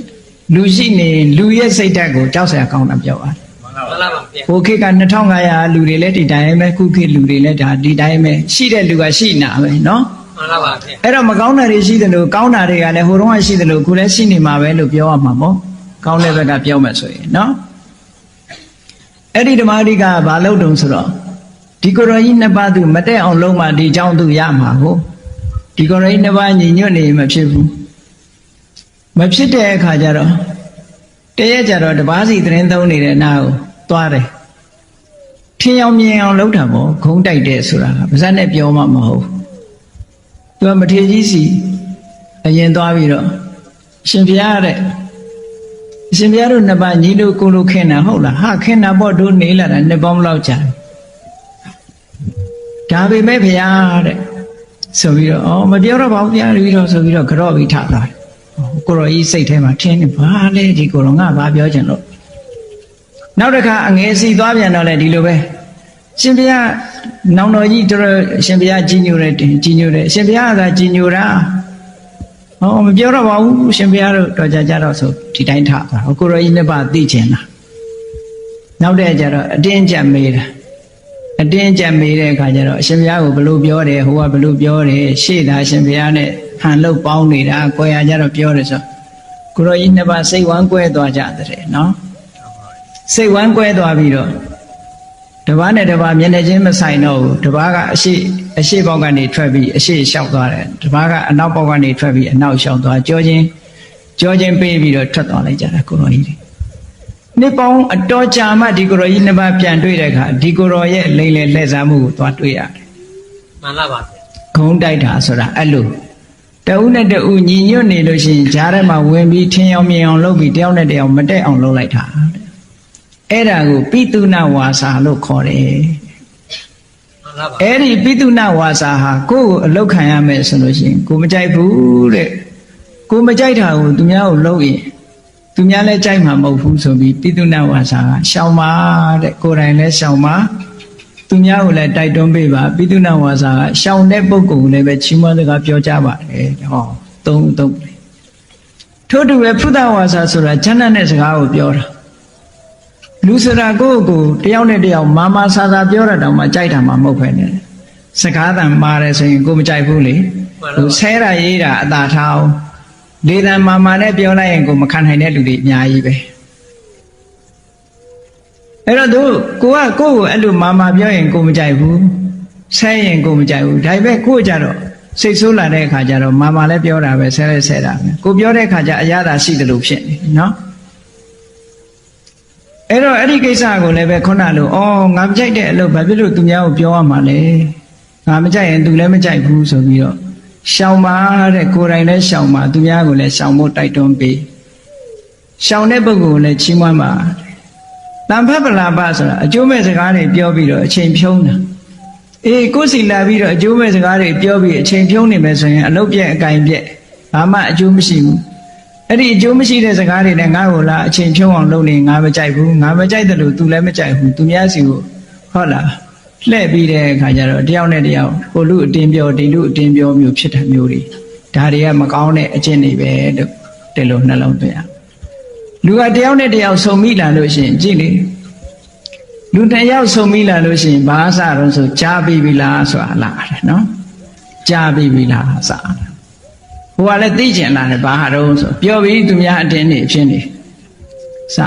လူရှိနေရင်လူရဲ့စိတ်ဓာတ်ကိုကြောက်စရာကောင်းတာပြောပါတယ် မှန်လားပါဗျာ ဟိုခေတ်က2500လူတွေလည်းဒီတိုင်းပဲခုခေတ်လူတွေလည်းဒါဒီတိုင်းပဲရှိတဲ့လူကရှိနာပဲနော် မှန်လားပါဗျာ အဲ့တော့မကောင်းတာတွေရှိတယ်လို့ကောင်းတာတွေကလည်းဟိုတုန်းကရှိတယ်လို့ခုလည်းရှိနေမှာပဲလို့ပြောရမှာပေါ့ကောင်းတဲ့ဘက်ကပြောမယ်ဆိုရင်နော်အဲ့ဒီဓမ္မဂတိကဘာလို့တုံဆိုတော့ဒီကိုရောကြီးနှစ်ပါးသူမတက်အောင်လုံးမှဒီเจ้าသူရမှာကိုဒီကိုရောကြီးနှစ်ပါးညီညွတ်နေမဖြစ်ဘူးမဖြစ်တဲ့အခါကျတော့တရက်ကြတော့တပားစီသတင်းသုံးနေတဲ့နာကိုသွားတယ်ထင်းအောင်မြင်အောင်လုပ်တာပေါ့ဂုံးတိုက်တဲ့ဆိုတာကပါဇက်နဲ့ပြောမှမဟုတ်သူကမထေရကြီးစီအရင်သွားပြီးတော့ ရှင်ဘုရားတဲ့ရှင်ဘုရားတို့နှစ်ပါးညီတို့ကိုလိုခင်တာဟုတ်လားဟာခင်တာပေါ့တို့နေလာတာနှစ်ပေါင်းလောက်ကြာဒါပေမဲ့ဘုရားတဲ့ဆိုပြီးတော့မပြောတော့ပါဘူးဘုရားပြီးတော့ဆိုပြီးတော့ကြော့ပြီးထသွားတယ်ကိုရောကြီးစိတ်ထဲမှာထင်းနေဘာလဲဒီကိုရောငါဘာပြောချင်လို့နောက်တစ်ခါအငယ်စီသွားပြန်တော့လေဒီလိုပဲရှင်ဘုရားနောင်တော်ကြီးတို့ရှင်ဘုရားကြီးညိုတယ်ကြီးညိုတယ်ရှင်ဘုရားကကြီးညိုတာမပြောတော့ပါဘူးရှင်ဘုရားတို့တော်ကြတော့ဆိုဒီတိုင်းထသွားကိုရောကြီးနှစ်ပါးသိချင်တာနောက်တဲ့ကျတော့အတင်းကြပ်မေးတာအတင်းကြပ်မေးတဲ့အခါကျတော့ရှင်ဘုရားကိုဘလို့ပြောတယ်ဟိုကဘလို့ပြောတယ်ရှေ့သာရှင်ဘုရားနဲ့ဟန်လို့ပေါင်းနေတာကိုရကြတော့ပြောတယ်ဆိုကိုရောကြီးနှစ်ပါးစိတ်ဝမ်းကွဲသွားကြတယ်နော်စိတ်ဝမ်းကွဲသွားပြီးတော့တပားနဲ့တပားမျက်နှာချင်းမဆိုင်တော့ဘူးတပားကအရှိဘောက်ကနေထွက်ပြီးအရှိလျှောက်သွားတယ်တပားကအနောက်ဘောက်ကနေထွက်ပြီးအနောက်လျှောက်သွားကြောချင်းပေးပြီးတော့ထွက်သွားလိုက်ကြတာကိုရောကြီးနှစ်ပေါင်းအတော်ကြာမှဒီကိုရောကြီးနှစ်ပါးပြန်တွေ့တဲ့အခါဒီကိုရောရဲ့လိမ့်လေလှည့်စားမှုကိုသွားတွေ့ရတယ်မှန်လားပါဗျာဂုံးတိုက်တာဆိုတာအဲ့လိုတဦးနဲ့တဦးညီညွတ်နေလို့ရှိရင်ဂျားထဲမှာဝင်ပြီးထင်းအောင်မြင်အောင်လုပ်ပြီးတယောက်နဲ့တယောက်မတက်အောင်လုပ်လိုက်တာအဲ့ဒါကိုပိတုဏဝါစာလို့ခေါ်တယ်အဲ့ဒီပိတုဏဝါစာဟာကိုယ့်ကိုအလောက်ခံရမယ်ဆိုလို့ရှိရင်ကိုမကြိုက်ဘူးတဲ့ကိုမကြိုက်တာကိုသူများကိုလုပ်ရင်သူများလည်းကြိုက်မှာမဟုတ်ဘူးဆိုပြီးပိတုဏဝါစာကရှောင်ပါတဲ့ကိုယ်တိုင်လည်းရှောင်ပါသူများကိုလည်းတိုက်တွန်းပေးပါပိတုဏဝါစာကရှောင်တဲ့ပုဂ္ဂိုလ်လည်းပဲချီးမွမ်းစကားပြောကြပါတယ်ဟောသုံးထို့တူပဲဖုဒ္ဓဝါစာဆိုတာဉာဏ်နဲ့စကားကိုပြောတာလူစရာကိုတယောက်နဲ့တယောက်မာဆာပြောတာတောင်မှကြိုက်တာမှမဟုတ်ပဲနဲ့စကားတန်မာတယ်ဆိုရင်ကိုမကြိုက်ဘူးလေလူဆဲတာရေးတာအသာထားအောင်လေတံမာနဲ့ပြောလိုက်ရင်ကိုမခံနိုင်တဲ့လူတွေအများကြီးပဲအဲ့တော့ကိုအဲ့လိုမာပြောရင်ကိုမကြိုက်ဘူးဆဲရင်ကိုမကြိုက်ဘူးဒါပေမဲ့ကိုကြတော့စိတ်ဆိုးလာတဲ့အခါကျတော့မာလည်းပြောတာပဲဆဲတာပဲကိုပြောတဲ့အခါကျအရသာရှိတယ်လို့ဖြစ်နေနော်အဲ့တော့အဲ့ဒီကိစ္စကိုလည်းပဲခုနလိုငါမကြိုက်တဲ့အလုပ်ဘာဖြစ်လို့သူများကိုပြောရမှာလဲငါမကြိုက်ရင်သူလည်းမကြိုက်ဘူးဆိုပြီးတော့ရှောင်ပါတဲ့ကိုယ်တိုင်လည်းရှောင်ပါသူများကိုလည်းရှောင်ဖို့တိုက်တွန်းပေးရှောင်တဲ့ပုဂ္ဂိုလ်ကိုလည်းချီးမွမ်းပါတန်ဖတ်ပလာပဆိုတာအကျိုးမဲ့စကားတွေပြောပြီးတော့အချိန်ဖြုံးတာကိုယ်စီလာပြီးတော့အကျိုးမဲ့စကားတွေပြောပြီးအချိန်ဖြုံးနေမယ်ဆိုရင်အလုပ်ပြက်အကင်ပြက်ဘာမှအကျိုးမရှိဘူးအဲ့ဒီအကျိုးမရှိတဲ့စကားတွေနဲ့ငါ့ကိုလာအချိန်ဖြုံးအောင်လုပ်နေငါမကြိုက်ဘူးငါမကြိုက်တယ်လို့ तू လည်းမကြိုက်ဘူး तू များစီကိုဟုတ်လားလှည့်ပြီးတဲ့အခါကျတော့တယောက်နဲ့တယောက်ကိုလူအတင်းပြောဒီလူအတင်းပြောမျိုးဖြစ်တဲ့မျိုးတွေဒါတွေကမကောင်းတဲ့အကျင့်တွေပဲလို့ဒီလိုနှလုံးသွင်းရလူကတယောက်နဲ့တယောက်ဆုံမိလာလို့ရှိရင်ကြည့်လေလူတစ်ယောက်ဆုံမိလာလို့ရှိရင်ဘာစတော့ဆိုကြားပြီးပြီလားဆိုတာလာတယ်နော်ကြားပြီးပြီလားစတာဟိုကလည်းသိကျင်လာတယ်ဘာဟာတော့ဆိုပြောပြီးသူများအတင်းနေဖြစ်နေစ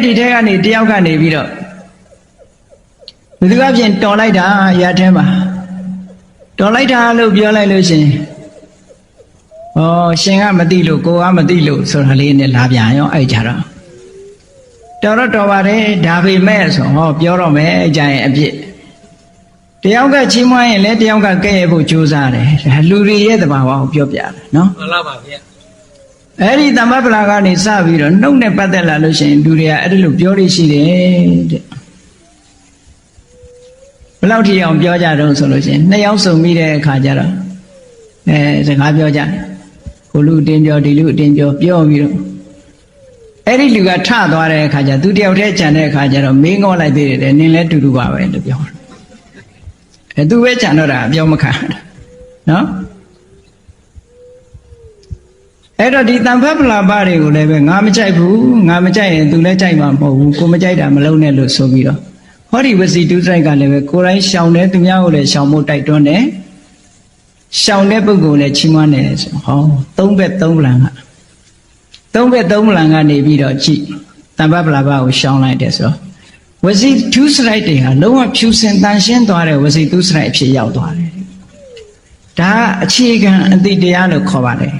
ဒီထက်ကနေတယောက်ကနေပြီးတော့ဘယ်သူကပြင်တော်လိုက်တာရထဲမှာတော်လိုက်တာလို့ပြောလိုက်လို့ရှင်ရှင်ကမသိလို့ကိုကမသိလို့ဆိုတာလေးနဲ့လာပြန်ရောအဲ့ကြတော့တော်ပါတယ်ဒါပေမဲ့ဆိုပြောတော့မယ်အဲ့ကြရင်အပြစ်တယောက်ကချီးမွမ်းရင်လည်းတယောက်ကကဲ့ရဲ့ဖို့ကြိုးစားတယ်လူတွေရဲ့သဘာဝကိုပြောပြတယ်နော်မှန်လားပါဗျာအဲ့ဒီသမ္မပလာကနေစပြီးတော့နှုတ်နဲ့ပတ်သက်လာလို့ရှိရင်လူတွေကအဲ့ဒီလိုပြောလို့ရှိတယ်တဲ့ဘယ်လောက်ထိအောင်ပြောကြတော့ဆိုလို့ရှိရင်နှစ်ယောက်စုံမိတဲ့အခါကျတော့စကားပြောကြတယ်ကိုလူအတင်းပြောဒီလူအတင်းပြောပြီးတော့အဲ့ဒီလူကထသွားတဲ့အခါကျသူတယောက်တည်းကြံတဲ့အခါကျတော့မင်းငေါလိုက်သေးတယ်နင်းလည်းတူတူပါပဲလို့ပြောတယ်သူပဲကြံတော့တာပြောမခံနော်အဲ့တော့ဒီတန်ဖတ်ပလာပတွေကိုလည်းပဲငါမကြိုက်ဘူးငါမကြိုက်ရင်သူလည်းကြိုက်မှာမဟုတ်ဘူးကိုမကြိုက်တာမလုပ်နဲ့လို့ဆိုပြီးတော့ဟောဒီဝစီတုစိုက်ကလည်းပဲကိုယ်တိုင်းရှောင်တယ်သူများကိုလည်းရှောင်ဖို့တိုက်တွန်းတယ်ရှောင်တဲ့ပုဂ္ဂိုလ်လည်းချီးမွမ်းတယ်ဆိုသုံးဘက်သုံးပလန်ကနေပြီးတော့ကြည့်တန်ဖတ်ပလာပကိုရှောင်လိုက်တယ်ဆိုတော့ဝစီတုစိုက်တွေဟာလုံးဝဖြူစင်တန်ရှင်းသွားတဲ့ဝစီတုစိုက်အဖြစ်ရောက်သွားတယ်ဒါအခြေခံအတိတရားလို့ခေါ်ပါတယ်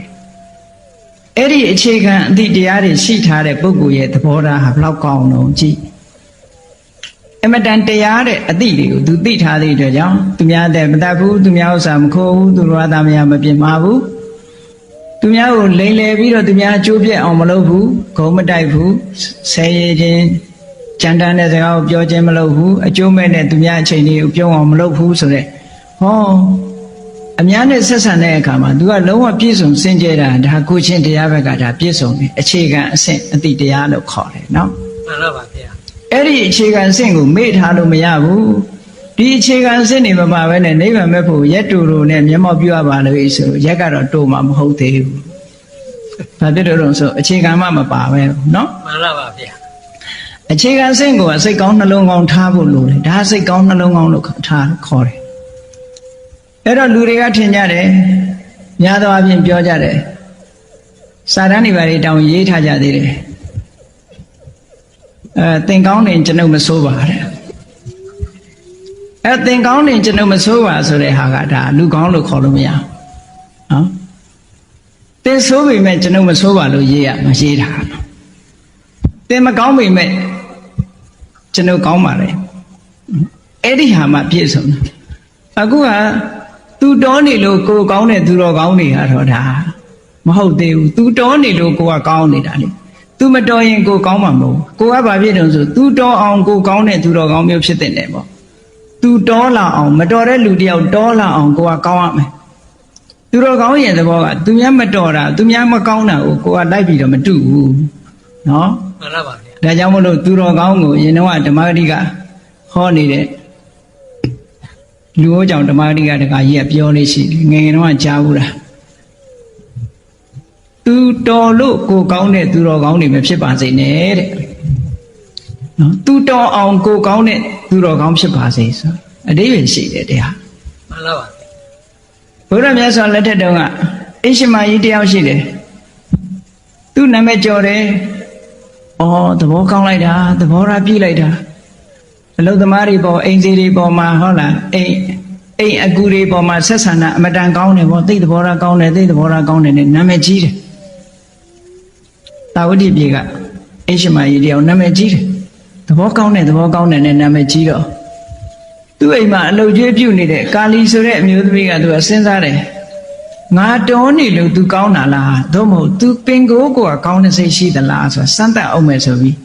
အဲ့ဒီအခြေခံအတိတရားတွေရှိထားတဲ့ပုဂ္ဂိုလ်ရဲ့သဘောထားဟာဘယ်လောက်ကောင်းလုံးကြည့်အမတန်တရားတဲ့အတိတွေကိုသူသိထားတဲ့အတွက်ကြောင့်သူများတဲ့မတတ်ဘူးသူများဥစ္စာမခိုးဘူးသူတော်သားမယားမပြစ်မှာဘူး သူများကိုလိမ်လည်ပြီးတော့သူများအကျိုးပြက်အောင်မလုပ်ဘူးဂုံမတိုက်ဘူးဆဲရခြင်းကြမ်းတမ်းတဲ့စကားကိုပြောခြင်းမလုပ်ဘူးအကျိုးမဲ့တဲ့သူများအချိန်တွေကိုပြောအောင်မလုပ်ဘူးဆိုတဲ့ဟောအများနဲ့ဆက်ဆံတဲ့အခါမှာ तू ကလုံးဝပြည့်စုံစင်ကြယ်တာဒါကိုချင်းတရားဘက်ကဒါပြည့်စုံတယ်အခြေခံအဆင့်အတိတရားလို့ခေါ်တယ်နော် မှန်လားပါဗျာ အဲ့ဒီအခြေခံအဆင့်ကိုမေ့ထားလို့မရဘူးဒီအခြေခံအဆင့်တွေမပါဘဲနဲ့နိဗ္ဗာန်မဲ့ဖို့ရက်တူတူနဲ့မျက်မှောက်ပြုရပါလို့ဆိုရက်ကတော့တိုးမှာမဟုတ်သေးဘူးဘာဖြစ်လို့လဲဆိုအခြေခံမှမပါပဲနော် မှန်လားပါဗျာ အခြေခံအဆင့်ကိုစိတ်ကောင်းနှလုံးကောင်းထားဖို့လိုတယ်ဒါစိတ်ကောင်းနှလုံးကောင်းလို့ထားခေါ်တယ်အဲ့တော့လူတွေကထင်ကြတယ်များသောအားဖြင့်ပြောကြတယ်စာတန်းတွေပါတွေတောင်ရေးထားကြသေးတယ်သင်ကောင်းနေကျွန်ုပ်မဆိုးပါတဲ့သင်ကောင်းနေကျွန်ုပ်မဆိုးပါဆိုတဲ့ဟာကဒါလူကောင်းလို့ခေါ်လို့မရဘူးနော်သင်ဆိုးပေမဲ့ကျွန်ုပ်မဆိုးပါလို့ရေးရမရေးတာသင်မကောင်းပေမဲ့ကျွန်ုပ်ကောင်းပါလေအဲ့ဒီဟာမှပြည့်စုံတယ်အခုကသူတော်နေလို့ကိုကောင်းတဲ့သူတော်ကောင်းနေရတော့ဒါမဟုတ်သေးဘူးသူတော်နေလို့ကိုကကောင်းနေတာလေသူမတော်ရင်ကိုကောင်းမှာမဟုတ်ကိုကဘာဖြစ်တုံးဆိုသူတော်အောင်ကိုကောင်းတဲ့သူတော်ကောင်းမျိုးဖြစ်တဲ့တယ်ပေါ့သူတော်လာအောင်မတော်တဲ့လူတယောက်တော်လာအောင်ကိုကကောင်းရမယ်သူတော်ကောင်းရဲ့သဘောကသူများမတော်တာသူများမကောင်းတာကိုကလိုက်ပြီးတော့မတူဘူးနော် မှန်လားပါဗျာ ဒါကြောင့်မလို့သူတော်ကောင်းကိုရင်တော့ဓမ္မဂတိကဟောနေတဲ့လူဟောကြောင့်ဓမ္မဂတိကတခါကြီးကပြောလေးရှိတယ်ငယ်ငယ်တော့ကြားဘူးလားသူတော်လို့ကိုကောင်းတဲ့သူတော်ကောင်းတွေပဲဖြစ်ပါစေနဲ့တဲ့နော်သူတော်အောင်ကိုကောင်းတဲ့သူတော်ကောင်းဖြစ်ပါစေဆိုအတိပ္ပယ်ရှိတယ်တရား မှန်လားပါဗျာ ဘုရားမြတ်စွာလက်ထက်တုန်းကအိရှင်မကြီးတယောက်ရှိတယ်သူ့နာမည်ကျော်တယ်သဘောကောင်းလိုက်တာသဘောထားပြည့်လိုက်တာအလုသမားတွေပေါ်အိမ်စီတွေပေါ်မှာဟုတ်လားအိမ်အကူတွေပေါ်မှာဆက်ဆံတာအမတန်ကောင်းတယ်ပေါ့သိသဘောထားကောင်းတယ်သိသဘောထားကောင်းတယ်နဲ့နာမည်ကြီးတယ်တာဝတိပြေကအိရှင်မကြီးတယောက်နာမည်ကြီးတယ်သဘောကောင်းတယ်နဲ့နာမည်ကြီးတော့သူ့အိမ်မှာအလုပ်ကျွေးပြုတ်နေတဲ့ကာလီဆိုတဲ့အမျိုးသမီးကသူကစဉ်းစားတယ်ငါတော်နေလို့ तू ကောင်းတာလားသို့မဟုတ် तू ပင်ကိုယ်ကကောင်းတဲ့စိတ်ရှိသလားဆိုစမ်းသပ်အောင်မယ်ဆိုပြီး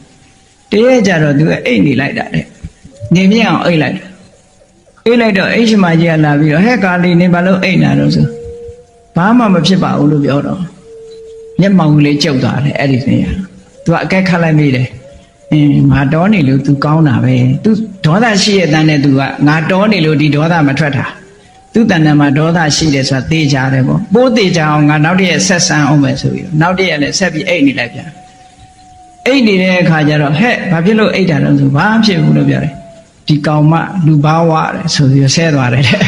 တရက်ကြတော့ तू အိတ်နေလိုက်တာတဲ့နေမြအောင်အိတ်လိုက်တော့အိတ်ရှိမကြီးကလာပြီးတော့ဟဲ့ကာလီနေဘာလို့အိတ်နာတော့ဆိုဘာမှမဖြစ်ပါဘူးလို့ပြောတော့မျက်မှောင်ကလေးကျုပ်သွားတယ်အဲ့ဒီနေရာ तू အကဲခတ်လိုက်မိတယ်ငါတော်နေလို့ तू ကောင်းတာပဲ तू ဒေါသရှိရဲ့တန်းနဲ့ तू ကငါတော်နေလို့ဒီဒေါသမထွက်တာသူ့တဏ္ဍာမှာဒေါသရှိတယ်ဆိုတာသိကြတယ်ပေါ့ပိုးသိကြအောင်ငါနောက်တည့်ဆက်ဆံအောင်မယ်ဆိုပြီးတော့နောက်တည့်ရလည်းဆက်ပြီးအိတ်နေလိုက်ပြန်အိတ်နေတဲ့အခါကျတော့ဟဲ့ဘာဖြစ်လို့အိတ်တာလဲဆိုဘာဖြစ်ဘူးလို့ပြောတယ်ဒီကောင်မလူဘာဝတယ်ဆိုပြီးဆဲသွားတယ်တဲ့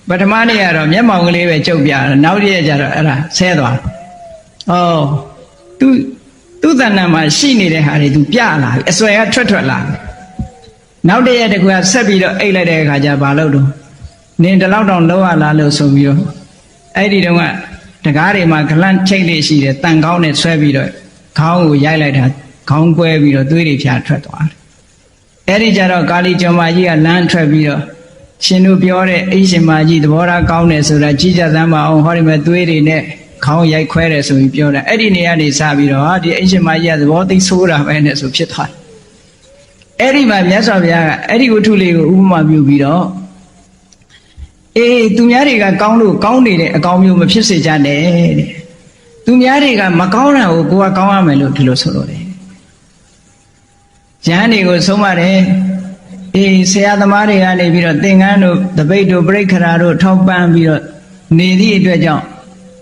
ပထမနေ့ကတော့မျက်မှောင်ကလေးပဲကျုပ်ပြတယ်နောက်တည့်ရကျတော့အဲ့ဒါဆဲသွားသူ့တဏ္ဍာမှာရှိနေတဲ့ဟာတွေသူပြလာပြီအစွဲကထွက်လာနောက်တည့်ရတကူကဆက်ပြီးတော့အိတ်လိုက်တဲ့အခါကျဘာလို့တော့နင်တလောက်တောင်လောက်ရလားလို့ဆိုပြီးတော့အဲ့ဒီတုန်းကတကားတွေမှာဂလန့်ချိတ်လေးရှိတယ်တန်ကောင်းနဲ့ဆွဲပြီးတော့ခေါင်းကိုရိုက်လိုက်တာခေါင်းကွဲပြီးတော့သွေးတွေဖြာထွက်သွားတယ်အဲ့ဒီကြတော့ကာလီကျော်မကြီးကလမ်းထွက်ပြီးတော့ရှင်တို့ပြောတဲ့အိရှင်မကြီးသဘောထားကောင်းတယ်ဆိုတာကြီးကြသမ်းပါအောင်ဟောဒီမဲ့သွေးတွေနဲ့ခေါင်းရိုက်ခွဲတယ်ဆိုပြီးပြောတယ်အဲ့ဒီနေရာနေစပြီးတော့ဒီအိရှင်မကြီးကသဘောသိဆိုးတာပဲနဲ့ဆိုဖြစ်သွားအဲ့ဒီမှာမြတ်စွာဘုရားကအဲ့ဒီဝတ္ထုလေးကိုဥပမာပြုပြီးတော့သူများတွေကကောင်းလို့ကောင်းနေတဲ့အကောင်းမျိုးမဖြစ်စေကြနဲ့တဲ့သူများတွေကမကောင်းတာကိုကိုယ်ကကောင်းရမယ်လို့ဒီလိုဆိုလို့တယ်ဉာဏ်တွေကိုဆုံးမတယ်ဆရာသမားတွေကနေပြီးတော့သင်္ကန်းတို့တပိတ်တို့ပြိခရာတို့ထောက်ပံ့ပြီးတော့နေသည့်အတွက်ကြောင့်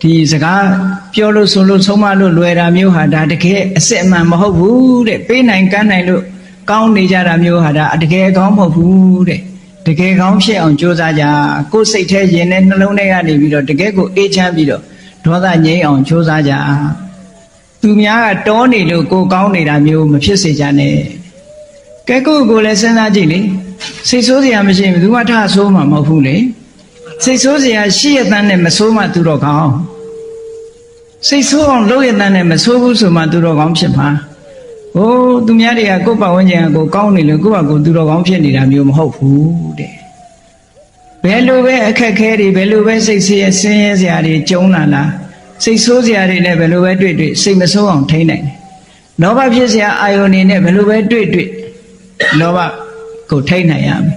ဒီစကားပြောလို့ဆိုလို့ဆုံးမလို့လွယ်တာမျိုးဟာဒါတကယ်အစစ်အမှန်မဟုတ်ဘူးတဲ့ပေးနိုင်ကမ်းနိုင်လို့ကောင်းနေကြတာမျိုးဟာဒါတကယ်ကောင်းမဟုတ်ဘူးတဲ့တကယ်ကောင်းဖြစ်အောင်ကြိုးစားကြကိုယ်စိတ်ထဲရင်နဲ့နှလုံးထဲကနေပြီးတော့တကယ်ကိုအေးချမ်းပြီးတော့ဒေါသငြိမ်းအောင်ကြိုးစားကြသူများကတောနေလို့ကိုယ်ကောင်းနေတာမျိုးမဖြစ်စေကြနဲ့ကဲကိုလည်းစဉ်းစားကြည့်လေစိတ်ဆိုးစရာမရှိဘူးသူမှထဆိုးမှာမဟုတ်ဘူးလေစိတ်ဆိုးစရာရှိရတဲ့နဲ့မဆိုးမှသူတော့ကောင်းစိတ်ဆိုးအောင်လုပ်ရတဲ့နဲ့မဆိုးဘူးဆိုမှသူတော့ကောင်းဖြစ်မှာသူများတွေကကိုယ့်ပတ်ဝန်းကျင်ကကိုကောင်းနေလို့ကိုယ့်ဘာကိုသူတော်ကောင်းဖြစ်နေတာမျိုးမဟုတ်ဘူးတဲ့ဘယ်လိုပဲအခက်ခဲတွေဘယ်လိုပဲစိတ်ဆင်းရဲစရာတွေကြုံလာ စိတ်ဆိုးစရာတွေနဲ့ဘယ်လိုပဲတွေ့တွေ့စိတ်မဆိုးအောင်ထိန်းနိုင်တယ်လောဘဖြစ်စရာအာယုန်တွေနဲ့ဘယ်လိုပဲတွေ့တွေ့လောဘကိုထိန်းနိုင်ရမယ်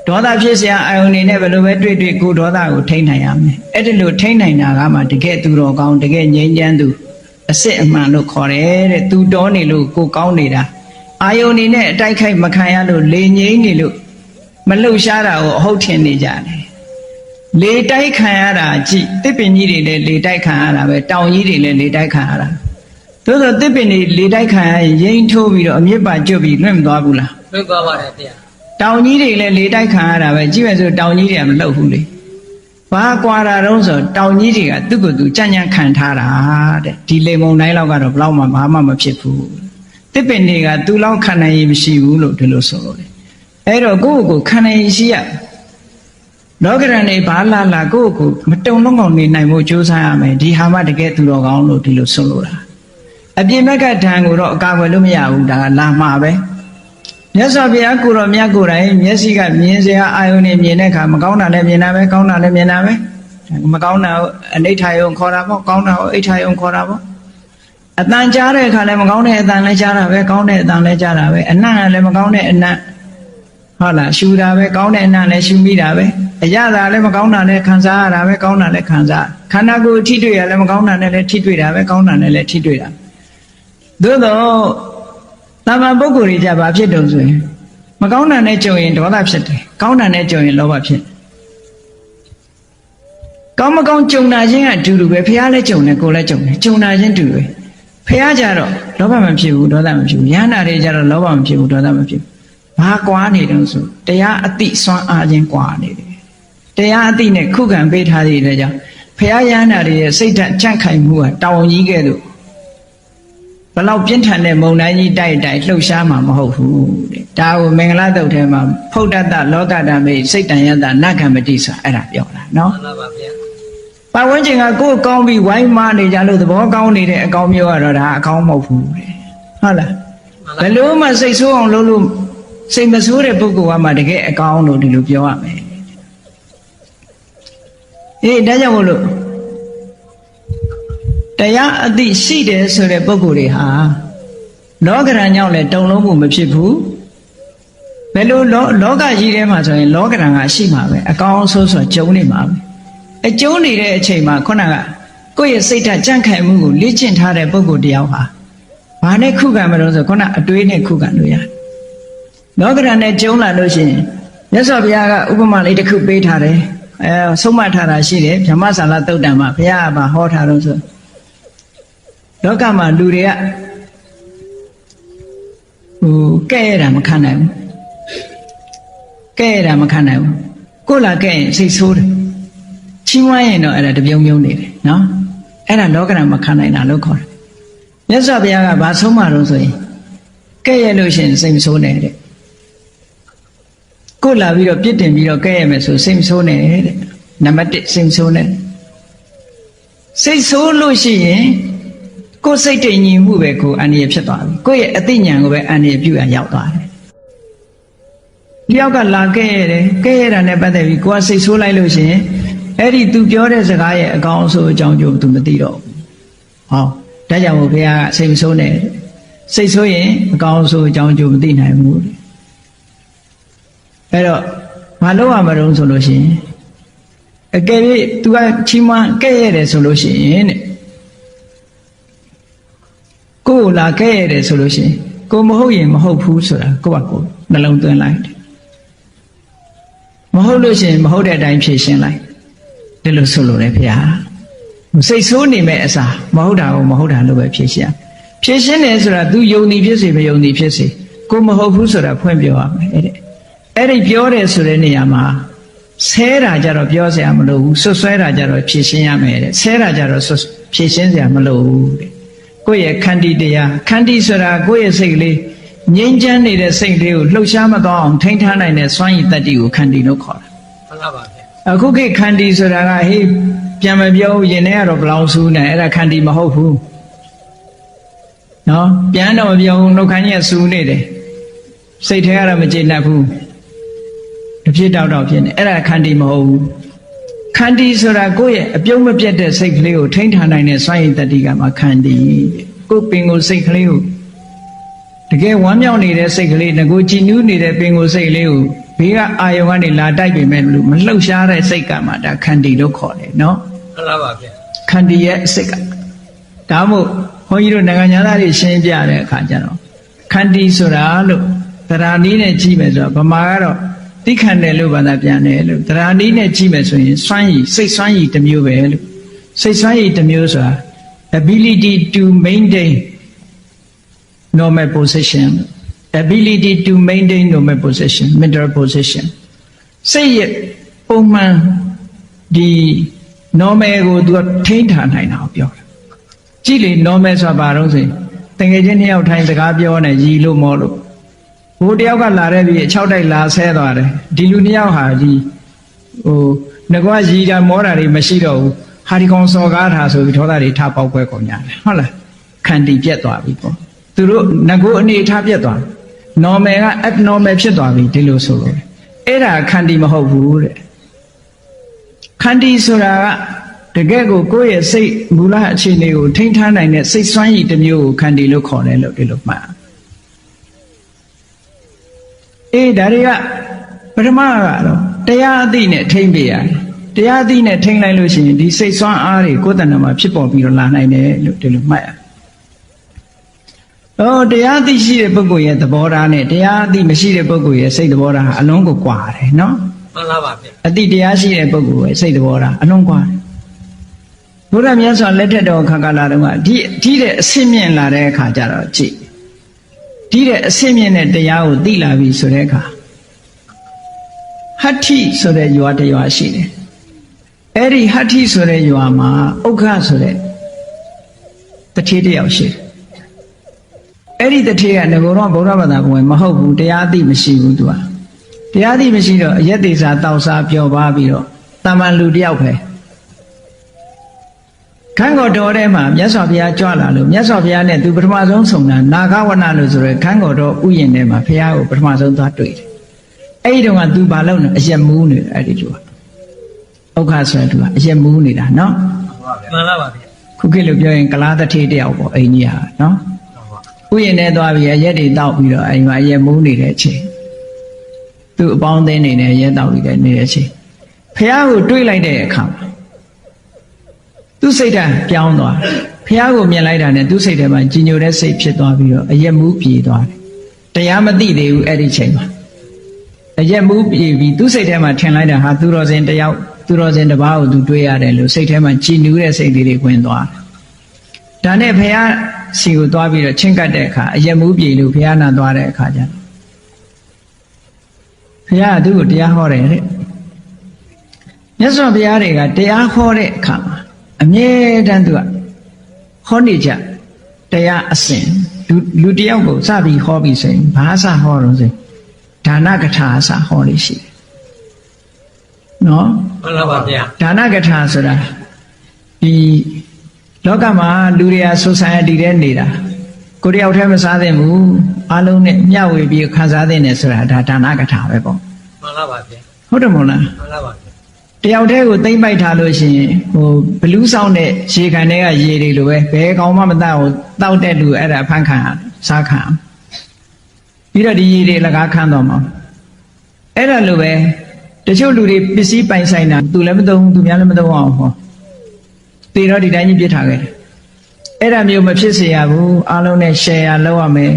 ဒေါသဖြစ်စရာအာယုန်တွေနဲ့ဘယ်လိုပဲတွေ့တွေ့ကိုဒေါသကိုထိန်းနိုင်ရမယ်အဲ့ဒီလိုထိန်းနိုင်တာကမှတကယ်သူတော်ကောင်းတကယ်ငြိမ်းချမ်းသူအစစ်အမှန်လို့ခေါ်တယ်တဲ့သူတော်နေလို့ကိုကောင်းနေတာအာယုန်တွေနဲ့အတိုက်ခိုက်မခံရလို့လေငြိမ်းနေလို့မလှုပ်ရှားတာကိုအဟုတ်ထင်နေကြတယ်လေတိုက်ခံရတာကြည့်တစ်ပင်ကြီးတွေလည်းလေတိုက်ခံရတာပဲတောင်ကြီးတွေလည်းလေတိုက်ခံရတာသို့သောတစ်ပင်တွေလေတိုက်ခံရရင်ရိမ့်ထိုးပြီးတော့အမြစ်ပါကျွတ်ပြီးလွင့်မသွားဘူးလားလွင့်သွားပါတယ်ဗျာတောင်ကြီးတွေလည်းလေတိုက်ခံရတာပဲကြည့်မယ်ဆိုတောင်ကြီးတွေကမလှုပ်ဘူးလေဘာကွာတာတုံးဆိုတောင်ကြီးတွေကသူ့ကိုယ်သူကြံ့ကြံ့ခံထားတာတဲ့ဒီလေမုန်တိုင်းလောက်ကတော့ဘလောက်မှဘာမှမဖြစ်ဘူးတစ်ပင်တွေကသူ့လောက်ခံနိုင်ရမရှိဘူးလို့ဒီလိုဆိုလို့လေအဲ့တော့ကိုယ့်ကိုယ်ခံနိုင်ရရှိရလောကရန်နေဘာလာလာကိုယ့်ကိုမတုံလုံးအောင်နေနိုင်ဖို့ကြိုးစားရမယ်ဒီဟာမှတကယ်သူတော်ကောင်းလို့ဒီလိုဆိုလို့တာအပြင်ဘက်ကဓာန်ကိုတော့အကာအကွယ်လို့မရဘူးဒါကလာမှာပဲမြတ်စွာဘုရားကိုတော်မြတ်ကိုယ်တိုင်မျက်စိကမြင်စရာအာယုန်နဲ့မြင်တဲ့အခါမကောင်းတာလည်းမြင်တာပဲကောင်းတာလည်းမြင်တာပဲမကောင်းတာကိုအနိဋ္ဌာယုံခေါ်တာပေါ့ကောင်းတာကိုအိဋ္ဌာယုံခေါ်တာပေါ့အတန်ကြားတဲ့အခါလည်းမကောင်းတဲ့အတန်လည်းကြားတာပဲကောင်းတဲ့အတန်လည်းကြားတာပဲအနံ့ကလည်းမကောင်းတဲ့အနံ့ဟုတ်လားရှူတာပဲကောင်းတဲ့အနံ့လည်းရှူမိတာပဲအရသာလည်းမကောင်းတာလည်းခံစားရတာပဲကောင်းတာလည်းခံစားခန္ဓာကိုယ်ထိတွေ့ရလည်းမကောင်းတာနဲ့လည်းထိတွေ့တာပဲကောင်းတာနဲ့လည်းထိတွေ့တာသို့တော့တာမန်ပုဂ္ဂိုလ်တွေကြပါဖြစ်တုံဆိုရင်မကောင်းတာနဲ့ကြုံရင်ဒေါသဖြစ်တယ်ကောင်းတာနဲ့ကြုံရင်လောဘဖြစ်ကောင်းမကောင်းကြုံတာချင်းကအတူတူပဲဖះလည်းကြုံတယ်ကိုယ်လည်းကြုံတယ်ကြုံတာချင်းတူပဲဖះကြတော့လောဘမဖြစ်ဘူးဒေါသမဖြစ်ဘူးယန္တာတွေကြတော့လောဘမဖြစ်ဘူးဒေါသမဖြစ်ဘူးဘာကွာနေတုံးဆိုတရားအတိစွမ်းအားချင်းကွာနေတယ်တရားအတိနဲ့ခုခံပေးထားတဲ့အတွက်ကြောင့်ဖះယန္တာတွေရဲ့စိတ်ဓာတ်ကြန့်ခိုင်မှုကတောင်ကြီးကဲ့သို့ဘလောက်ပြင်းထန်တဲ့မုန်တိုင်းကြီးတိုက်လှုပ်ရှားမှာမဟုတ်ဘူးတဲ့ဒါကိုမင်္ဂလာတုတ်ထဲမှာဖုဒ္ဒတလောကဓမ္မေစိတ်တန်ယတနဂံမတိဆိုအဲ့ဒါပြောတာနော်မှန်ပါဗျာပတ်ဝန်းကျင်ကကိုယ်ကောင်းပြီးဝိုင်းမနေကြလို့သဘောကောင်းနေတဲ့အကောင်းမျိုးကတော့ဒါအကောင်းမဟုတ်ဘူးတဲ့ဟုတ်လားဘယ်လို့မှစိတ်ဆိုးအောင်လုပ်လို့စိတ်မဆိုးတဲ့ပုဂ္ဂိုလ်ကမှတကယ်အကောင်းလို့ဒီလိုပြောရမယ်အေးဒါကြောင့်မို့လို့တရားအသိရှိတယ်ဆိုတဲ့ပုဂ္ဂိုလ်တွေဟာလောကရန်ကြောင့်လည်းတုံလုံးမှုမဖြစ်ဘူးဘယ်လိုလောကကြီးထဲမှာဆိုရင်လောကရန်ကရှိမှာပဲအကောင်းဆိုးဆိုကျုံနေမှာပဲအကျုံးနေတဲ့အချိန်မှာခုနကကိုယ့်ရဲ့စိတ်ဓာတ်ကြန့်ခိုင်မှုကိုလေ့ကျင့်ထားတဲ့ပုဂ္ဂိုလ်တယောက်ဟာဘာနဲ့ခုခံမလို့ဆိုခုနအတွေးနဲ့ခုခံလို့ရတယ်လောကရန်နဲ့ကျုံလာလို့ရှိရင်မြတ်စွာဘုရားကဥပမာလေးတစ်ခုပေးထားတယ်ဆုံးမထားတာရှိတယ်ဗြဟ္မဆာလသုတ်တံမှာဘုရားကဟောထားလို့ဆိုလောကမှာလူတွေကကဲ့ရတာမခံနိုင်ဘူးကဲ့ရတာမခံနိုင်ဘူးကိုယ်လာကဲ့ရင်စိတ်ဆိုးတယ်ချီးမွမ်းရင်တော့အဲ့ဒါတပြုံပြုံနေတယ်နော်အဲ့ဒါလောကရန်မခံနိုင်တာလို့ခေါ်တယ်မြတ်စွာဘုရားကဘာဆုံးမတော့ဆိုရင်ကဲ့ရလို့ရှိရင်စိတ်မဆိုးနဲ့တဲ့ကိုယ်လာပြီးတော့ပြစ်တင်ပြီးတော့ကဲ့ရမယ်ဆိုစိတ်မဆိုးနဲ့တဲ့နံပါတ်1စိတ်မဆိုးနဲ့စိတ်ဆိုးလို့ရှိရင်ကိုယ်စိတ်တည်ငြိမ်မှုပဲကိုအန္တရာယ်ဖြစ်သွားပြီကိုယ့်ရဲ့အသိဉာဏ်ကိုပဲအန္တရာယ်ပြုရရောက်သွားတယ်တယောက်ကလာကဲ့ရတယ်ကဲ့ရတာနဲ့ပတ်သက်ပြီးကိုယ်ကစိတ်ဆိုးလိုက်လို့ရှိရင်အဲ့ဒီသူပြောတဲ့စကားရဲ့အကောင်းအဆိုးအကြောင်းကျိုးသူမသိတော့ဘူးဟောဒါကြောင့်ဘုရားကစိတ်မဆိုးနဲ့စိတ်ဆိုးရင်အကောင်းအဆိုးအကြောင်းကျိုးမသိနိုင်ဘူးအဲ့တော့မလုပ်ရမလို့ဆိုလို့ရှိရင်အကယ်၍သူကချီးမွမ်းကဲ့ရတယ်ဆိုလို့ရှိရင်တဲ့ကိုယ်လာခဲ့ရတယ်ဆိုလို့ရှိရင်ကိုမဟုတ်ရင်မဟုတ်ဘူးဆိုတာကိုယ့်ဘာကိုနှလုံးသွင်းလိုက်တယ်မဟုတ်လို့ရှိရင်မဟုတ်တဲ့အတိုင်းဖြေရှင်းလိုက်ဒီလိုဆိုလို့လေဖေဟာစိတ်ဆိုးနေမဲ့အစားမဟုတ်တာကိုမဟုတ်တာလို့ပဲဖြေရှင်းဖြေရှင်းတယ်ဆိုတာ तू ယုံနေဖြစ်စေမယုံနေဖြစ်စေကိုမဟုတ်ဘူးဆိုတာဖွင့်ပြောရမယ်တဲ့အဲ့ဒီပြောတယ်ဆိုတဲ့နေရာမှာဆဲတာကြတော့ပြောစရာမလိုဘူးဆွဆွဲတာကြတော့ဖြေရှင်းရမယ်တဲ့ဆဲတာကြတော့ဖြေရှင်းစရာမလိုဘူးတဲ့ကိုယ့်ရဲ့ခန္တီတရားခန္တီဆိုတာကိုယ့်ရဲ့စိတ်ကလေးငြိမ်းချမ်းနေတဲ့စိတ်လေးကိုလှုပ်ရှားမသွားအောင်ထိန်းထားနိုင်တဲ့စွမ်းရည်တတ္တိကိုခန္တီလို့ခေါ်တာမှန်ပါပါဗျာအခုခေတ်ခန္တီဆိုတာကဟေးပြန်မပြောဘူးရင်ထဲကတော့ဘလောင်ဆူးနေအဲ့ဒါခန္တီမဟုတ်ဘူးနော်ပြန်တော့မပြောဘူးနှုတ်ခမ်းကြီးဆူနေတယ်စိတ်ထဲကတော့မကျေနပ်ဘူးတစ်ဖြစ်တောက်ဖြစ်နေအဲ့ဒါခန္တီမဟုတ်ဘူးခ ခန္တီဆိုတာကိုယ့်ရဲ့အပြုံးမပြတ်တဲ့စိတ်ကလေးကိုထိန်းထားနိုင်တဲ့စွမ်းရည်တတိကမှခန္တီကိုယ်ပင်ကိုယ်စိတ်ကလေးကိုတကယ်ဝမ်းမြောက်နေတဲ့စိတ်ကလေးငကိုကြည်နူးနေတဲ့ပင်ကိုယ်စိတ်ကလေးကိုဘေးကအာယုံကနေလာတိုက်ပေမဲ့လို့မလှုပ်ရှားတဲ့စိတ်ကမှဒါခန္တီလို့ခေါ်တယ်နော်မှန်လားပါဗျာခန္တီရဲ့စိတ်ကဒါမို့ဘုန်းကြီးတို့နိုင်ငံသားတွေရှင်းပြတဲ့အခါကျတော့ခန္တီဆိုတာလို့တရားနည်းနဲ့ကြည့်မယ်ဆိုတော့ဗမာကတော့သိခန္တယ်လို့ဘာသာပြန်တယ်လို့တရားနည်းနဲ့ကြည့်မယ်ဆိုရင်စွမ်းရည်စိတ်စွမ်းရည်တစ်မျိုးပဲလို့စိတ်စွမ်းရည်တစ်မျိုးဆိုတာ ability to maintain normal position ability to maintain normal position mental position စိတ်ရဲ့ပုံမှန်ဒီ normal ကိုသူကထိန်းထားနိုင်တာကိုပြောတာကြည့်လေ normal ဆိုတာဘာလို့ဆိုရင်တကယ်ချင်းနှစ်ယောက်ထိုင်စကားပြောနေရီလို့မောလို့ဘိုးတယောက်ကလာတဲ့ပြီး6တိုက်လာဆဲသွားတယ်ဒီလူနှစ်ယောက်ဟာဒီငကွာရီတာမောတာတွေမရှိတော့ဘူးဟာဒီကောင်စော်ကားထားဆိုပြီးထောသားတွေထပေါက်ပွဲကုန်ကြတယ်ဟုတ်လားခန္တီပြက်သွားပြီပေါ့သူတို့ငကိုအနေထားပြက်သွား normal က abnormal ဖြစ်သွားပြီဒီလိုဆိုလို့အဲ့ဒါခန္တီမဟုတ်ဘူးတဲ့ခန္တီဆိုတာကတကယ်ကိုကိုယ့်ရဲ့စိတ်မူလအခြေအနေကိုထိန်းထားနိုင်တဲ့စိတ်စွမ်းရည်တစ်မျိုးကိုခန္တီလို့ခေါ်တယ်လို့ဒီလိုမှတ်ဒါတွေကပထမကတော့တရားအသိနဲ့ထိန်းပေးရတယ်တရားအသိနဲ့ထိန်းလိုက်လို့ရှိရင်ဒီစိတ်စွမ်းအားတွေကိုယ်တဏ္ဍာမှာဖြစ်ပေါ်ပြီးတော့လာနိုင်တယ်လို့ဒီလိုမှတ်ရတယ်တရားအသိရှိတဲ့ပုဂ္ဂိုလ်ရဲ့သဘောထားနဲ့တရားအသိမရှိတဲ့ပုဂ္ဂိုလ်ရဲ့စိတ်သဘောထားအလုံးကိုကွာတယ်နော်မှန်လားပါဗျာအသိတရားရှိတဲ့ပုဂ္ဂိုလ်ရဲ့စိတ်သဘောထားအလုံးကွာတယ်ဘုရားမြတ်စွာလက်ထက်တော်ခါကာလတုန်းကဒီတဲ့အဆင့်မြင့်လာတဲ့အခါကျတော့ကြည့်ဒီတဲ့အဆင့်မြင့်တဲ့တရားကိုသိလာပြီဆိုတဲ့အခါဟတ္ထိဆိုတဲ့ရွာတစ်ရွာရှိတယ်အဲ့ဒီဟတ္ထိဆိုတဲ့ရွာမှာဥက္ခဆိုတဲ့တထေးတစ်ယောက်ရှိတယ်အဲ့ဒီတထေးကငကိုတော့ဗုဒ္ဓဘာသာဝင်မဟုတ်ဘူးတရားသိမရှိဘူးသူကတရားသိမရှိတော့အယက်သေးစာတောက်စားပျော်ပါပြီးတော့တာမန်လူတစ်ယောက်ပဲခန်းတော်တော်ထဲမှာမြတ်စွာဘုရားကြွလာလို့မြတ်စွာဘုရားနဲ့သူပထမဆုံးဆုံတာနာဂဝနလို့ဆိုရယ်ခန်းတော်တော်ဥယျာဉ်ထဲမှာဘုရားကိုပထမဆုံးသွားတွေ့တယ်အဲ့ဒီတော့ကသူဘာလုပ်နေအရက်မူးနေတာအဲ့ဒီလူကဥက္ခဆိုရင်သူကအရက်မူးနေတာနော်မှန်လားပါဗျာခုခေတ်လိုပြောရင်ကလားတထေးတယောက်ပေါ့အိမ်ကြီးဟာနော်ဥယျာဉ်ထဲသွားပြီးအရက်တွေတောက်ပြီးတော့အိမ်မှာအရက်မူးနေတဲ့အချိန်သူအပေါင်းအသင်းနေနဲ့အရက်တောက်ပြီးနေတဲ့အချိန်ဘုရားကိုတွေ့လိုက်တဲ့အခါမှာသူစိတ်ဓာတ်ပြောင်းသွားဘုရားကိုမြင်လိုက်တာနဲ့သူစိတ်ထဲမှာကြည်ညိုတဲ့စိတ်ဖြစ်သွားပြီးတော့အယက်မူးပြေသွားတယ်တရားမသိသေးဘူးအဲ့ဒီချိန်မှာအယက်မူးပြေပြီးသူစိတ်ထဲမှာထင်လိုက်တာဟာသူတော်စင်တယောက်သူတော်စင်တစ်ပါးကိုသူတွေ့ရတယ်လို့စိတ်ထဲမှာကြည်နူးတဲ့စိတ်တွေဝင်သွားတယ်ဒါနဲ့ဘုရားစီကိုသွားပြီးတော့ချင်းကပ်တဲ့အခါအယက်မူးပြေလို့ဘုရားနာသွားတဲ့အခါကျတော့ဘုရားကသူ့ကိုတရားဟောတယ်တဲ့မြတ်စွာဘုရားတွေကတရားဟောတဲ့အခါမှာအမြဲတမ်းသူကဟောနေကြတရားအစဉ်လူတယောက်ကိုစပြီးဟောပြီးဆိုရင်ဘာစဟောတော့ဆိုဒါနကထာစဟောလို့ရှိတယ်နော်မှန်လားပါဗျာဒါနကထာဆိုတာဒီလောကမှာလူတွေက society ထဲနေတာကိုယ်တယောက်တည်းမစားသင့်ဘူးအလုံးနဲ့မျှဝေပြီးခံစားသင့်တယ်ဆိုတာဒါနကထာပဲပေါ့မှန်လားပါဗျာဟုတ်တယ်မို့လားမှန်လားပါတယောက်တည်းကိုသိမ့်ပိုက်ထားလို့ရှိရင်ဘလူးဆောင်တဲ့ရေခံတွေကရေတွေလိုပဲဘယ်ကောင်မှမတတ်ဘူးတောက်တဲ့လူအဲ့ဒါဖန်ခံစားခံပြီးတော့ဒီရေတွေလကားခန်းတော့မှာအဲ့ဒါလိုပဲတချို့လူတွေပစ္စည်းပိုင်ဆိုင်တာသူလည်းမသုံးသူများလည်းမသုံးအောင်ဟောတေတော့ဒီတိုင်းကြီးပြစ်ထားခဲ့တယ်အဲ့ဒါမျိုးမဖြစ်စေရဘူးအားလုံးနဲ့ share လုပ်ရမယ်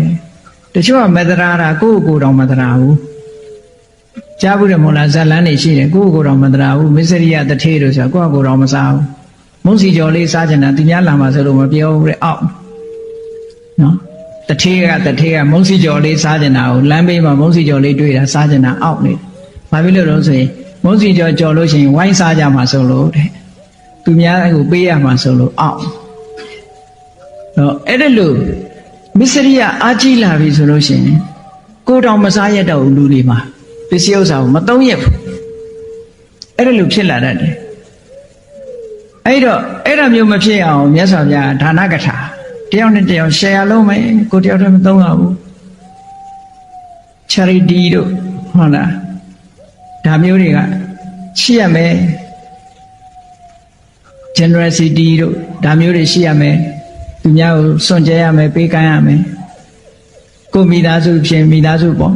တချို့ကမတရာတာကိုယ့်ကိုယ်တော်မတရာဘူးကြားဘူးတယ်မို့လားဇလန်းနေရှိတယ်ကိုယ့်ကိုယ်တော်မတရာဘူးမစ္စရိယတထေးတို့ဆိုကိုယ့်ကိုယ်တော်မစားဘူးမုံစီကျော်လေးစားကြတာသူများလာမှဆိုလို့မပြောဘူးတဲ့အောက်နော်တထေးကမုံစီကျော်လေးစားကြတာကိုလမ်းဘေးမှာမုံစီကျော်လေးတွေ့တာစားကြတာအောက်နေဘာဖြစ်လို့တော့ဆိုရင်မုံစီကျော်ကြော်လို့ရှိရင်ဝိုင်းစားကြမှာဆိုလို့တဲ့သူများကိုပေးရမှာဆိုလို့အောက်တော့အဲ့ဒါလို့မစ္စရိယအာကြီးလာပြီဆိုလို့ရှိရင်ကိုယ်တော်မစားရတော့လူတွေမှာပစ္စည်းဥစ္စာကိုမသုံးရဘူးအဲ့ဒါလို့ဖြစ်လာတတ်တယ်အဲ့တော့အဲ့ဒါမျိုးမဖြစ်အောင်မြတ်စွာဘုရားဒါနကထာတယောက်နဲ့တယောက် share လုပ်မယ်ကိုတယောက်တည်းမသုံးရဘူး charity တို့ဟုတ်လားဒါမျိုးတွေကရှိရမယ် generosity တို့ဒါမျိုးတွေရှိရမယ်သူများကိုစွန့်ကြဲရမယ်ပေးကမ်းရမယ်ကိုမိသားစုဖြင့်မိသားစုပေါ့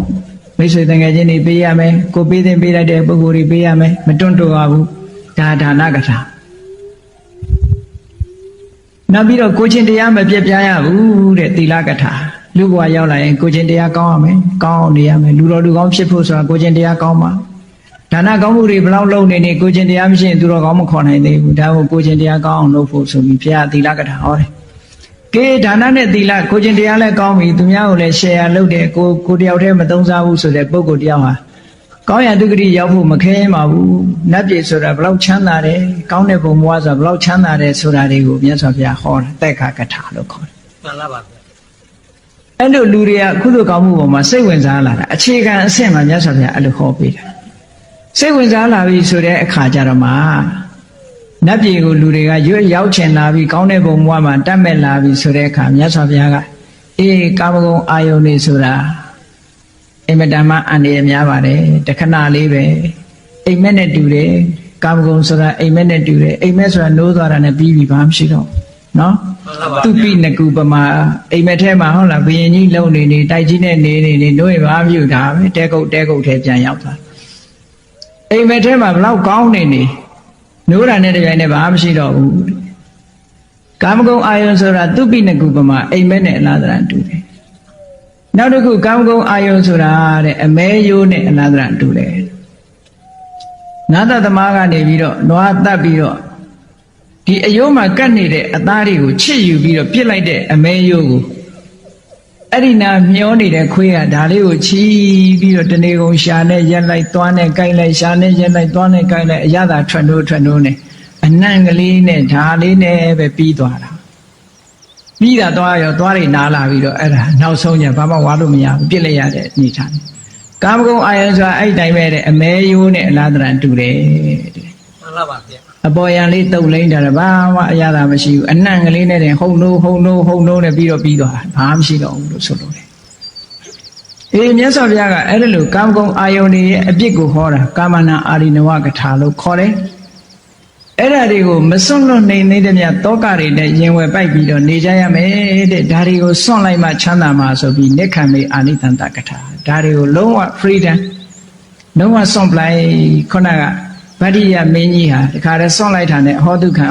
မိတ်ဆွေတန်ငယ်ချင်းတွေပေးရမယ်ကိုပေးတဲ့ပေးလိုက်တဲ့ပုဂ္ဂိုလ်တွေပေးရမယ်မတွန့်တိုပါဘူးဒါဒါနကထာနောက်ပြီးတော့ကိုချင်းတရားမပြတ်ပြားရဘူးတဲ့သီလကထာလူဘဝရောက်လာရင်ကိုချင်းတရားကောင်းရမယ်ကောင်းအောင်နေရမယ်လူတော်လူကောင်းဖြစ်ဖို့ဆိုတာကိုချင်းတရားကောင်းပါဒါနကောင်းမှုတွေဘလောက်လုပ်နေကိုချင်းတရားမရှိရင်သူတော်ကောင်းမခေါ်နိုင်သေးဘူးဒါကိုကိုချင်းတရားကောင်းအောင်လုပ်ဖို့ဆိုပြီးဘုရားသီလကထာဟောတယ်ကဲဒါနနဲ့သီလကိုချင်းတရားလည်းကောင်းပြီသူများကိုလည်း share လုပ်တယ်ကိုတယောက်တည်းမသုံးစားဘူးဆိုတဲ့ပုဂ္ဂိုလ်တယောက်ဟာကောင်းရတုဂတိရောက်ဖို့မခဲရင်ပါဘူးနတ်ပြည်ဆိုတာဘလောက်ချမ်းသာတယ်ကောင်းတဲ့ဘုံဘဝဆိုတာဘလောက်ချမ်းသာတယ်ဆိုတာတွေကိုမြတ်စွာဘုရားဟောတာတက်ခါကထာလို့ခေါ်တယ်မှန်လားပါဗျာအဲ့လိုလူတွေကကုသိုလ်ကောင်းမှုပေါ်မှာစိတ်ဝင်စားလာတာအခြေခံအဆင့်မှာမြတ်စွာဘုရားအဲ့လိုဟောပေးတာစိတ်ဝင်စားလာပြီဆိုတဲ့အခါကျတော့မှနတ်ပြည်ကိုလူတွေကရွတ်ရောက်ချင်လာပြီကောင်းတဲ့ဘုံဘဝမှာတတ်မဲ့လာပြီဆိုတဲ့အခါမြတ်စွာဘုရားကအေးကာမဂုဏ်အာယုန်နေဆိုတာအင်မတန်မှအန္တရာယ်များပါတယ်တခဏလေးပဲအိမ်မက်နဲ့တူတယ်ကာမဂုဏ်ဆိုတာအိမ်မက်နဲ့တူတယ်အိမ်မက်ဆိုတာနိုးသွားတာနဲ့ပြီးပြီဘာမှမရှိတော့နော်သူပိနကုပမာအိမ်မက်ထဲမှာဟုတ်လားဘယင်ကြီးလုံနေတိုက်ကြီးနဲ့နေနိုးရဘာပြုတာပဲတဲကုတ်ထဲပြန်ရောက်သွားအိမ်မက်ထဲမှာဘလောက်ကောင်းနေနိုးတာနဲ့တပြိုင်တည်းဘာမှမရှိတော့ဘူးကာမဂုဏ်အာယုန်ဆိုတာသူပိနကုပမာအိမ်မက်နဲ့အလားတန်တူတယ်နောက်တစ်ခုကာမဂုဏ်အာယုန်ဆိုတာတဲ့အမဲရိုးနဲ့အလားတန်တူတယ်နတ်သမားကနေပြီးတော့နွားတတ်ပြီးတော့ဒီအယိုးမှာကတ်နေတဲ့အသားတွေကိုချစ်ယူပြီးတော့ပြစ်လိုက်တဲ့အမဲရိုးကိုအဲ့ဒီနာမျောနေတဲ့ခွေးကဒါလေးကိုချီးပြီးတော့တနေကုန်ရှာနဲ့ရက်လိုက်သွားနဲ့ကြိုက်လိုက်ရှာနဲ့ရက်လိုက်သွားနဲ့ကြိုက်လိုက်အရသာထွက်နိုးနဲ့အနံ့ကလေးနဲ့ဓာလေးနဲ့ပဲပြီးသွားတာပြီးတာသွားရောသွားတွေနားလာပြီးတော့အဲ့ဒါနောက်ဆုံးညဘာမှဝါလို့မရဘူးပြစ်လိုက်ရတဲ့အနေထားကာမဂုဏ်အာယုန်ဆိုတာအဲ့တိုင်းပဲတဲ့အမဲရိုးနဲ့အလားတန်တူတယ်တဲ့မှန်လားပါဗျာအပေါ်ယံလေးတုပ်လိမ့်တာဘာမှအရသာမရှိဘူးအနံ့ကလေးနဲ့ဟုံနိုးနဲ့ပြီးတော့ပြီးသွားဘာမှမရှိတော့ဘူးလို့ဆိုလို့တယ်အေးမြတ်စွာဘုရားကအဲ့ဒါလိုကာမဂုဏ်အာယုန်ရဲ့အပြစ်ကိုဟောတာကာမနာအာရိနဝကထာလို့ခေါ်တယ်အဲ့ဒါတွေကိုမစွန့်လွတ်နိုင်သေးတဲ့မြတ်တောကတွေနဲ့ရင်ဝယ်ပိုက်ပြီးတော့နေကြရမယ်တဲ့ဒါတွေကိုစွန့်လိုက်မှချမ်းသာမှာဆိုပြီးနိက္ခမေအာနိသန္တကထာဒါတွေကိုလုံးဝ freedom လုံးဝစွန့်ပလိုက်ခုနကဗတ္တိယမင်းကြီးဟာတခါတည်းစွန့်လိုက်တာနဲ့အဟောတုခံ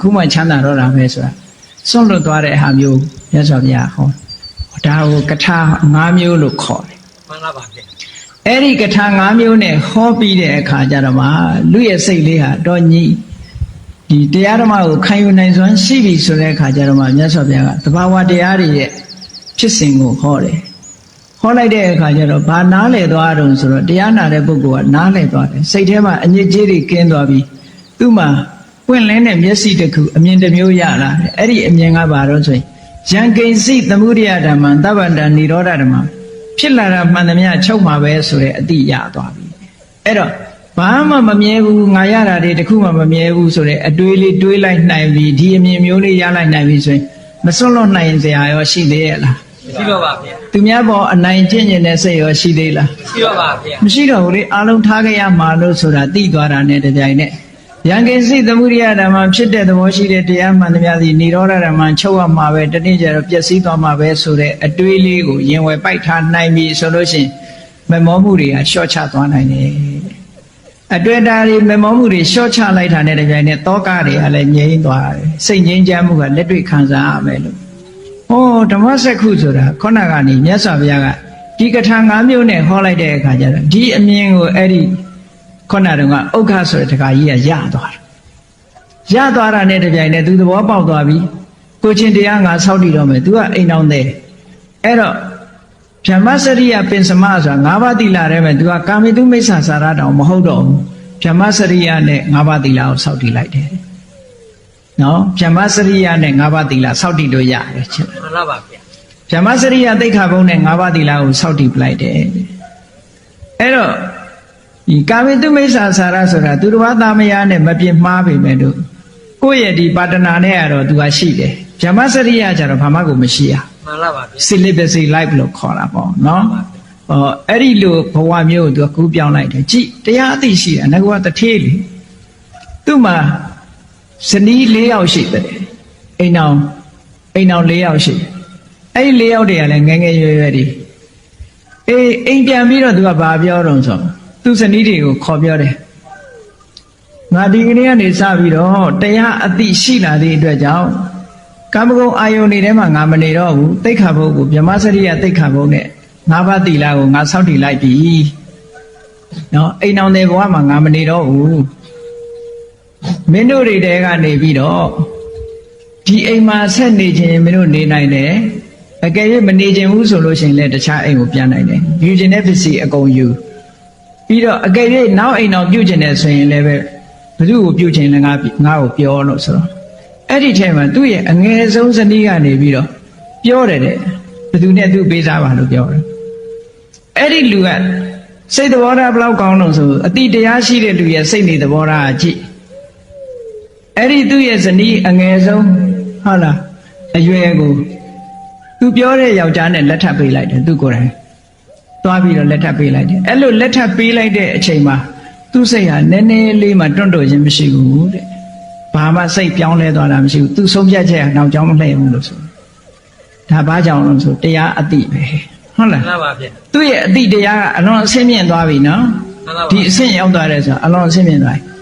ခုမှချမ်းသာတော့တာပဲဆိုတာစွန့်လွတ်သွားတဲ့ဟာမျိုးမြတ်စွာဘုရားဟောဒါကိုကထာ5မျိုးလို့ခေါ်တယ်မှန်လားပါဗျာအဲ့ဒီကထာ5မျိုးနဲ့ဟောပြီးတဲ့အခါကျတော့မှလူရဲ့စိတ်လေးဟာတော့ညီဒီတရားဓမ္မကိုခံယူနိုင်စွမ်းရှိပြီဆိုတဲ့အခါကျတော့မှမြတ်စွာဘုရားကသဘာဝတရားတွေရဲ့ဖြစ်စဉ်ကိုဟောတယ်ဟောလိုက်တဲ့အခါကျတော့ဘာနားလည်သွားတုံဆိုတော့တရားနာတဲ့ပုဂ္ဂိုလ်ကနားလည်သွားတယ်စိတ်ထဲမှာအညစ်အကြေးတွေကင်းသွားပြီးသူ့မှာပွင့်လင်းတဲ့မျက်စိတစ်ခုအမြင်တစ်မျိုးရလာတယ်အဲ့ဒီအမြင်ကဘာတော့ဆိုရင်ယံကိဉ္စိသမုဒယဓမ္မံသဗ္ဗန္တနိရောဓဓမ္မံဖြစ်လာတာမှန်သမျှချုပ်မှာပဲဆိုတဲ့အတိရသွားပြီအဲ့တော့ဘာမှမမြဲဘူးငါရတာတွေတခုမှမမြဲဘူးဆိုတဲ့အတွေးလေးတွေးလိုက်နိုင်ပြီဒီအမြင်မျိုးလေးရလိုက်နိုင်ပြီဆိုရင်မစွန့်လွတ်နိုင်စရာရောရှိသေးရဲ့လားမရှိတော့ပါဗျာသူများပေါ်အနိုင်ကျင့်ကျင်တဲ့စိတ်ရောရှိသေးလားမရှိတော့ပါဗျာမရှိတော့ဘူးလေအားလုံးထားခဲ့ရမှာလို့ဆိုတာသိသွားတာနဲ့တပြိုင်နက်ယံကိဉ္စိသမုဒယဓမ္မဖြစ်တဲ့သဘောရှိတဲ့တရားမှန်သမျှသည်နိရောဓဓမ္မချုပ်ရမှာပဲတနေ့ကျတော့ပျက်စီးသွားမှာပဲဆိုတဲ့အတွေးလေးကိုရင်ဝယ်ပိုက်ထားနိုင်ပြီဆိုလို့ရှိရင်မမောမှုတွေကလျှော့ချသွားနိုင်တယ်အတွေ့အတာတွေမမောမှုတွေလျှော့ချလိုက်တာနဲ့တပြိုင်နက်တောကတွေကလည်းငြိမ်းသွားတယ်စိတ်ငြိမ်းချမ်းမှုကလက်တွေ့ခံစားရမယ်လို့ဟောဓမ္မစက္ခုဆိုတာခုနကနေမြတ်စွာဘုရားကဒီကထာ5မျိုးနဲ့ဟောလိုက်တဲ့အခါကျတော့ဒီအမြင်ကိုအဲ့ဒီခုနတုန်းကဥက္ခဆိုတဲ့တခါကြီးကရသွားတာနဲ့တပြိုင်နက်သူသဘောပေါက်သွားပြီကိုချင်းတရားငါဆောက်တည်တော့မယ်သူကအိမ်အောင်တဲ့အဲ့တော့ဗြဟ္မစရိယပင်စမဆိုတာ၅ပါးသီလထဲမှာသူကကာမိတုမိစ္ဆာစာရတောင်မဟုတ်တော့ဘူးဗြဟ္မစရိယနဲ့၅ပါးသီလကိုဆောက်တည်လိုက်တယ်နော်ဗြဟ္မစရိယနဲ့၅ပါးသီလဆောက်တည်လို့ရတယ်ချစ်မှန်လားပါဗျာဗြဟ္မစရိယသိက္ခာပုဒ်နဲ့၅ပါးသီလကိုဆောက်တည်ပလိုက်တယ်အဲ့တော့ဒီကာမိတုမိစ္ဆာစာရဆိုတာသူတစ်ပါးသားမယားနဲ့မပြင်းမှားပေမဲ့တို့ကိုယ့်ရဲ့ဒီပါတနာနဲ့ကတော့သူကရှိတယ်ဗြဟ္မစရိယကျတော့ဘာမှကိုမရှိရမှန်လားပါဗျာ celibacy life လို့ခေါ်တာပေါ့နော်အဲ့ဒီလိုဘဝမျိုးကိုသူကကူးပြောင်းလိုက်တယ်ကြည်တရားအသိရှိတယ်ငါကတထေးလေသူ့မှာ ဇနီး၄ယောက်ရှိတယ်အိမ်အောင်၄ယောက်ရှိအဲ့ဒီ၄ယောက်တည်းကလည်းငယ်ငယ်ရွယ်ရွယ်ဒီအိမ်ပြန်ပြီးတော့သူကဘာပြောတော့ဆိုသူဇနီးတွေကိုခေါ်ပြောတယ်ငါဒီကနေ့ကနေစပြီးတော့တရားအသိရှိလာသည့်အတွက်ကြောင့်ကာမဂုဏ်အာယုန်တွေထဲမှာငါမနေတော့ဘူးတိဋ္ဌာဘုတ်ကိုဗြဟ္မစရိယတိဋ္ဌာဘုတ်နဲ့ငါးပါးသီလကိုငါစောင့်တည်လိုက်ပြီနော်အိမ်အောင်တဲ့ဘဝမှာငါမနေတော့ဘူးမင်းတို့တွေတဲကနေပြီးတော့ဒီအိမ်မှာဆက်နေခြင်းမင်းတို့နေနိုင်တယ်အကယ်၍မနေခြင်းဘူးဆိုလို့ရှိရင်လည်းတခြားအိမ်ကိုပြန်နိုင်တယ်ယူခြင်းတဲ့ပစ္စည်းအကုန်ယူပြီးတော့အကယ်၍နောက်အိမ်အောင်ပြုခြင်းတယ်ဆိုရင်လည်းပဲဘယ်သူ့ကိုပြုခြင်းလဲငါ့ကိုပြောလို့ဆိုတော့အဲ့ဒီထဲမှာသူ့ရဲ့အငယ်ဆုံးဇနီးကနေပြီးတော့ပြောတယ်တဲ့ဘယ်သူနဲ့သူ့ပေးစားပါလို့ပြောတယ်အဲ့ဒီလူကစိတ်သဘောထားဘယ်လောက်ကောင်းလို့ဆိုအတိတရားရှိတဲ့လူရဲ့စိတ်နေသဘောထားအကြည့်အဲ့ဒီသူ့ရဲ့ဇနီးအငယ်ဆုံးဟုတ်လားအရွယ်ကိုသူပြောတဲ့ယောက်ျားနဲ့လက်ထပ်ပေးလိုက်တယ်သူကိုယ်တိုင်သွားပြီးတော့လက်ထပ်ပေးလိုက်တယ်အဲ့လိုလက်ထပ်ပေးလိုက်တဲ့အချိန်မှာသူ့စိတ်ဟာနည်းနည်းလေးမှတွန့်တိုခြင်းမရှိဘူးတဲ့ဘာမှစိတ်ပြောင်းလဲသွားတာမရှိဘူးသူဆုံးဖြတ်ချက်ဟာနောက်ကြောင်းမလှည့်ဘူးလို့ဆိုဒါဘာကြောင့်လဲဆိုတရားအတိပဲဟုတ်လားမှန်ပါဗျာသူ့ရဲ့အတိတရားကအလွန်အဆင့်မြင့်သွားပြီနော်ဒီအဆင့်ရောက်သွားတယ်ဆိုအလွန်အဆင့်မြင့်သွားပြီ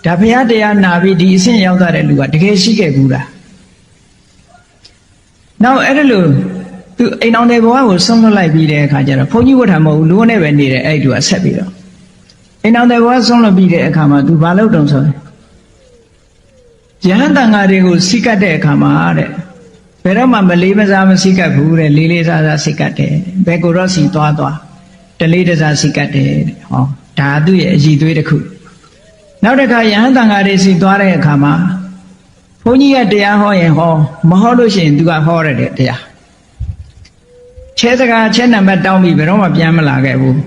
ဒါဘုရားတရားနာပြီးဒီအဆင့်ရောက်သွားတဲ့လူကတကယ်ရှိခဲ့ဘူးလားနောက်အဲ့ဒါလို့သူအိမ်အောင်တဲ့ဘဝကိုဆုံးလွတ်လိုက်ပြီးတဲ့အခါကျတော့ဘုန်းကြီးဝတ်ထားမဟုတ်ဘူးလူနဲ့ပဲနေတယ်အဲ့ဒီသူကဆက်ပြီးတော့အိမ်အောင်တဲ့ဘဝဆုံးလွတ်ပြီးတဲ့အခါမှာသူဘာလုပ်တုံဆိုရင်ယဟန်တန်ဃာတွေကိုစိတ်ကတ်တဲ့အခါမှာတဲ့ဘယ်တော့မှမလေးမစားမစိတ်ကတ်ဘူးတဲ့လေးလေးစားစားစိတ်ကတ်တယ်ဘယ်ကိုတော့စီသွားတလေးတစားစိတ်ကတ်တယ်တဲ့ဟောဒါသူ့ရဲ့အည်သွေးတစ်ခုနောက်တစ်ခါယဟန်တန်ဃာတွေစီသွားတဲ့အခါမှာဘုန်းကြီးကတရားဟောရင်ဟောမဟောလို့ရှိရင်သူကဟောရတဲ့တရားချဲစကားချဲနံပါတ်တောင်းပြီးဘယ်တော့မှပြန်မလာခဲ့ဘူး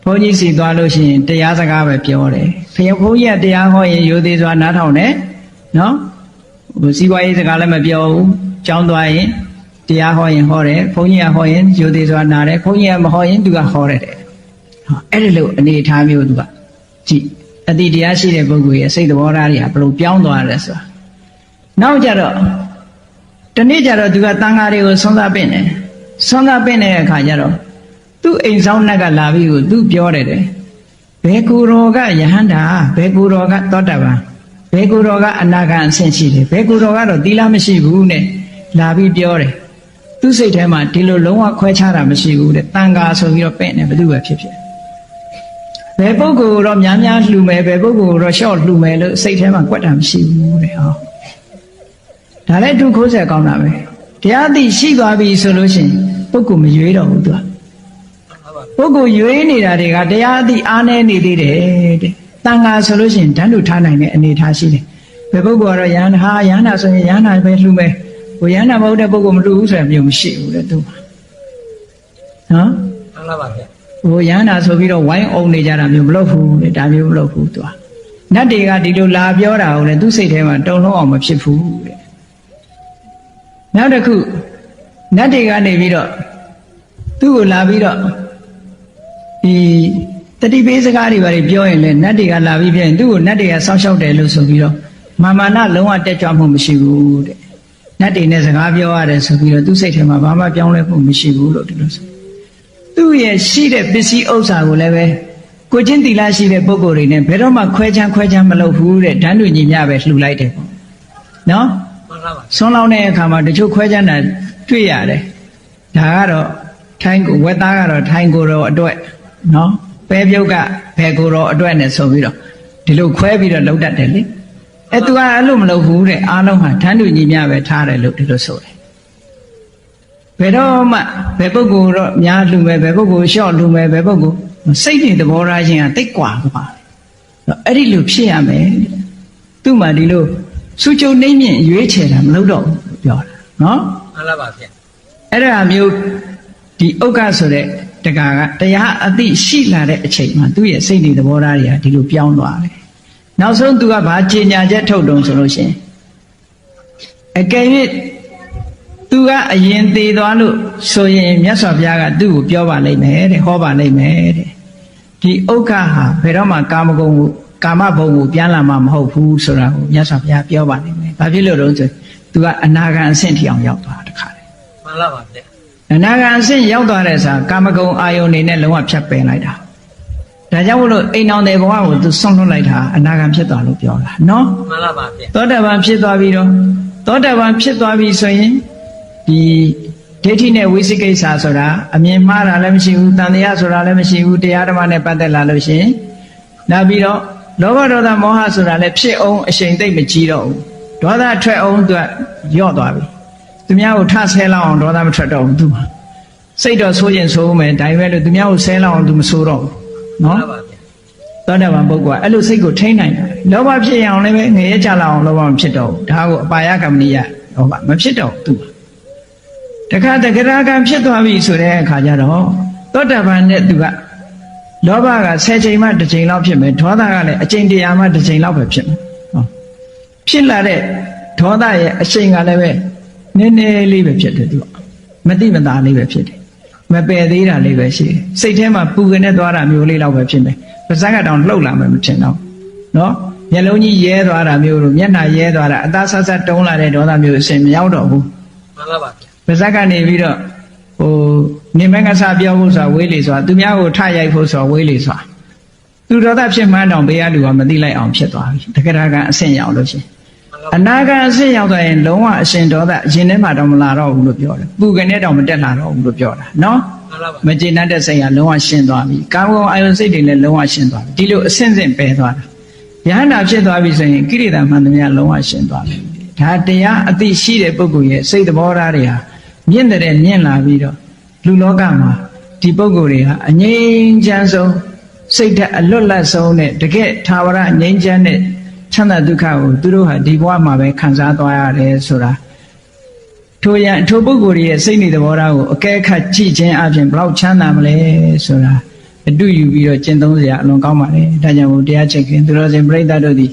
ဘုန်းကြီးစီသွားလို့ရှိရင်တရားစကားပဲပြောတယ်ဘုန်းကြီးကတရားဟောရင်ရိုသေစွာနားထောင်တယ်နော်စီးပွားရေးစကားလည်းမပြောဘူးကျောင်းသွားရင်တရားဟောရင်ဟောတယ်ဘုန်းကြီးကဟောရင်ရိုသေစွာနားတယ်ဘုန်းကြီးကမဟောရင်သူကဟောရတယ်ဟောအဲ့ဒီလိုအနေထားမျိုးသူကကြည့်အတိတရားရှိတဲ့ပုဂ္ဂိုလ်ရဲ့စိတ်သဘောထားတွေကဘယ်လိုပြောင်းသွားလဲဆိုတာနောက်ကြတော့တနေ့ကျတော့သူကတန်ဃာတွေကိုဆွမ်းသာပင့်တယ်ဆွမ်းသာပင့်တဲ့အခါကျတော့သူ့အိမ်ဆောင်နှက်ကလာပြီးကိုသူပြောတယ်ဘယ်ကိုယ်တော်ကယဟန္တာဘယ်ကိုယ်တော်ကသောတာပန်ဘယ်ကိုယ်တော်ကအနာဂံအဆင့်ရှိတယ်ဘယ်ကိုယ်တော်ကတော့သီလမရှိဘူးနဲ့လာပြီးပြောတယ်သူ့စိတ်ထဲမှာဒီလိုလုံးဝခွဲခြားတာမရှိဘူးတဲ့တန်ဃာဆိုပြီးတော့ပင့်တယ်ဘယ်သူပဲဖြစ်ဘယ်ပုဂ္ဂိုလ်တော့များများလှူမယ်ဘယ်ပုဂ္ဂိုလ်တော့ရှော့လှူမယ်လို့စိတ်ထဲမှာကွက်တာမရှိဘူးတဲ့ဟောဒါလည်းသူခိုးဆက်ကောင်းတာပဲတရားသိရှိသွားပြီဆိုလို့ရှိရင်ပုဂ္ဂိုလ်မရွေးတော့ဘူးသူကပုဂ္ဂိုလ်ရွေးနေတာတွေကတရားသိအားနည်းနေသေးတယ်တဲ့တန်ဃာဆိုလို့ရှိရင်ဓာတ်လူထားနိုင်တဲ့အနေထားရှိတယ်ဘယ်ပုဂ္ဂိုလ်ကတော့ယန္တာဆိုရင်ယန္တာပဲလှူမယ်ဟိုယန္တာမဟုတ်တဲ့ပုဂ္ဂိုလ်မလှူဘူးဆိုရင်မျိုးမရှိဘူးတဲ့သူနော်မှန်ပါဗျာဟိုယန္တာဆိုပြီးတော့ဝိုင်းအောင်နေကြတာမျိုးမလုပ်ဘူးတဲ့ဒါမျိုးမလုပ်ဘူးသူကနတ်တွေကဒီလိုလာပြောတာကိုလည်းသူ့စိတ်ထဲမှာတုံလုံးအောင်မဖြစ်ဘူးတဲ့နောက်တစ်ခုနတ်တွေကနေပြီးတော့သူ့ကိုလာပြီးတော့ဒီတတိပေးစကားတွေဘာတွေပြောရင်လည်းနတ်တွေကလာပြီးပြောရင်သူ့ကိုနတ်တွေကစောင့်ရှောက်တယ်လို့ဆိုပြီးတော့မာမနလုံးဝတက်ကြွမှုမရှိဘူးတဲ့နတ်တွေနဲ့စကားပြောရတယ်ဆိုပြီးတော့သူ့စိတ်ထဲမှာဘာမှပြောင်းလဲမှုမရှိဘူးလို့ဒီလိုဆိုသူ့ရဲ့ရှိတဲ့ပစ္စည်းဥစ္စာကိုလည်းပဲကိုချင်းတီလာရှိတဲ့ပုဂ္ဂိုလ်တွေနဲ့ဘယ်တော့မှခွဲခြမ်းမလုပ်ဘူးတဲ့ဓာတ်တွေညီမျှပဲလှူလိုက်တယ်ပေါ့နော်ဆွမ်းလောင်းတဲ့အခါမှာတချို့ခွဲခြမ်းတာတွေ့ရတယ်ဒါကတော့ထိုင်းကိုဝက်သားကတော့ထိုင်းကိုတော့အတွက်နော်ပဲပြုတ်ကဘယ်ကိုတော့အတွက်နဲ့ဆိုပြီးတော့ဒီလိုခွဲပြီးတော့လှုပ်တတ်တယ်လေအဲသူကအဲ့လိုမလုပ်ဘူးတဲ့အားလုံးဟာဓာတ်တွေညီမျှပဲထားတယ်လို့ဒီလိုဆိုတယ်ဘယ်တော့မှဘယ်ပုဂ္ဂိုလ်တော့များလှူမယ်ဘယ်ပုဂ္ဂိုလ်ရှော့လှူမယ်ဘယ်ပုဂ္ဂိုလ်စိတ်တွေသဘောထားခြင်းကတိတ်กว่าပါအဲ့ဒီလိုဖြစ်ရမယ်သူ့မှာဒီလိုစုချုပ်နှိမ့်မြင့်ရွေးချယ်တာမလုပ်တော့ဘူးပြောတာနော်မှန်ပါဗျာအဲ့ဒါမျိုးဒီဥက္ကဆိုတဲ့တက္ကကတရားအသိရှိလာတဲ့အချိန်မှာသူ့ရဲ့စိတ်တွေသဘောထားတွေကဒီလိုပြောင်းသွားတယ်နောက်ဆုံးသူကဘာကြေညာချက်ထုတ်တုံဆိုလို့ရှိရင်အကယ်၍သူကအရင်သေးသွားလို့ဆိုရင်မြတ်စွာဘုရားကသူ့ကိုပြောပါလိမ့်မယ်တဲ့ဟောပါလိမ့်မယ်တဲ့ဒီဥက္ကဟာဘယ်တော့မှကာမဂုဏ်ကို ကာမဘုံကိုပြန်လာမှာမဟုတ်ဘူးဆိုတာကိုမြတ်စွာဘုရားပြောပါနေတယ်။ဘာဖြစ်လို့လဲဆိုသူကအနာဂံအဆင့်ထိအောင်ရောက်သွားတခါလေ မှန်လားပါဗျာ ။အနာဂံအဆင့်ရောက်သွားတဲ့ဆိုကာမဂုဏ်အာယုန်နေနဲ့လုံးဝဖြတ်ပယ်လိုက်တာ။ဒါကြောင့်မလို့အိမ်တော်တဲ့ဘဝကိုသူဆွန့်လွတ်လိုက်တာအနာဂံဖြစ်သွားလို့ပြောတာနော်။ မှန်လားပါဗျာ သောတာပန်ဖြစ်သွားပြီးတော့သောတာပန်ဖြစ်သွားပြီဆိုရင်ဒီဒိဋ္ဌိနဲ့ဝိသိကိစ္စဆိုတာအမြင်မှားတာလည်းမရှိဘူးတန်တရားဆိုတာလည်းမရှိဘူးတရားဓမ္မနဲ့ပတ်သက်လာလို့ရှိရင်နောက်ပြီးတော့လောဘဒေါသမောဟဆိုတာလည်းဖြစ်အောင်အရှိန်သိမ့်မကြီးတော့ဘူးဒေါသထွက်အောင်သူကညော့သွားပြီသူများကိုထဆဲလောက်အောင်ဒေါသမထွက်တော့ဘူးသူစိတ်တော့ဆိုးရင်ဆိုးမယ်ဒါပေမဲ့လို့သူများကိုဆဲလောက်အောင်သူမဆိုးတော့ဘူး မှန် နော် လားပါဗျာ သောတာပန်ပုဂ္ဂိုလ်ကအဲ့လိုစိတ်ကိုထိန်းနိုင်တယ်လောဘဖြစ်ရအောင်လည်းပဲငရဲချလောက်အောင်လောဘမဖြစ်တော့ဘူးဒါကိုအပါယကမ္မနိယလောဘမဖြစ်တော့ဘူးသူတခါတဂရကံဖြစ်သွားပြီဆိုတဲ့အခါကျတော့သောတာပန်နဲ့သူကလောဘက10ချိန်မှ1ချိန်လောက်ဖြစ်မယ်ဒေါသကလည်းအချိန်100မှ1ချိန်လောက်ပဲဖြစ်မယ်ဟောဖြစ်လာတဲ့ဒေါသရဲ့အချိန်ကလည်းပဲနည်းနည်းလေးပဲဖြစ်တယ်သူကမတိမသားလေးပဲဖြစ်တယ်မပယ်သေးတာလေးပဲရှိတယ်စိတ်ထဲမှာပူကနေသွားတာမျိုးလေးလောက်ပဲဖြစ်မယ်ပါးစပ်ကတောင်လှုပ်လာမယ်မထင်တော့နော်မျက်လုံးကြီးရဲသွားတာမျိုးလို့မျက်နှာရဲသွားတာအသားဆက်ဆက်တုံးလာတဲ့ဒေါသမျိုးအရှင်မရောက်တော့ဘူး မှန်လားပါဗျာ ပါးစပ်ကနေပြီးတော့ဟိုနေမကစားပြောဖို့ဆိုတာဝေးလေဆိုတာသူများကိုထရိုက်ဖို့ဆိုတာဝေးလေဆိုတာသူဒေါသဖြစ်မှန်းတောင်ဘေးကလူကမသိလိုက်အောင်ဖြစ်သွားပြီတက္ကရာကအဆင့်ရောက်လို့ရှိရင်အနာဂတ်အဆင့်ရောက်သွားရင်လုံးဝအရှင်ဒေါသအရင်ထဲမှာတော့မလာတော့ဘူးလို့ပြောတယ်ပူကနေတော့မတက်လာတော့ဘူးလို့ပြောတာနော် မှန်လားပါ မကျေနပ်တဲ့စိတ်ကလုံးဝရှင်းသွားပြီကာမဂုဏ်အာယုန်စိတ်တွေလည်းလုံးဝရှင်းသွားပြီဒီလိုအဆင့်ဆင့်ပယ်သွားတာယဟန္တာဖြစ်သွားပြီဆိုရင်ကိရိတာမှန်သမျှလုံးဝရှင်းသွားပြီဒါတရားအသိရှိတဲ့ပုဂ္ဂိုလ်ရဲ့စိတ်သဘောထားတွေဟာမြင့်တဲ့မြင့်လာပြီးတော့လူလောကမှာဒီပုဂ္ဂိုလ်တွေဟာအငြိမ်းချမ်းဆုံးစိတ်ဓာတ်အလွတ်လပ်ဆုံးနဲ့တကယ်ထာဝရငြိမ်းချမ်းတဲ့ချမ်းသာဒုက္ခကိုသူတို့ဟာဒီဘဝမှာပဲခံစားသွားရတယ်ဆိုတာထိုပုဂ္ဂိုလ်ရဲ့စိတ်နေသဘောထားကိုအကဲခတ်ကြည့်ခြင်းအပြင်ဘလောက်ချမ်းသာမလဲဆိုတာအတူယူပြီးတော့ကျင့်သုံးစရာအလွန်ကောင်းပါလေဒါကြောင့်မို့တရားချစ်ခင်သူတော်စင်ပြိဿတို့သည်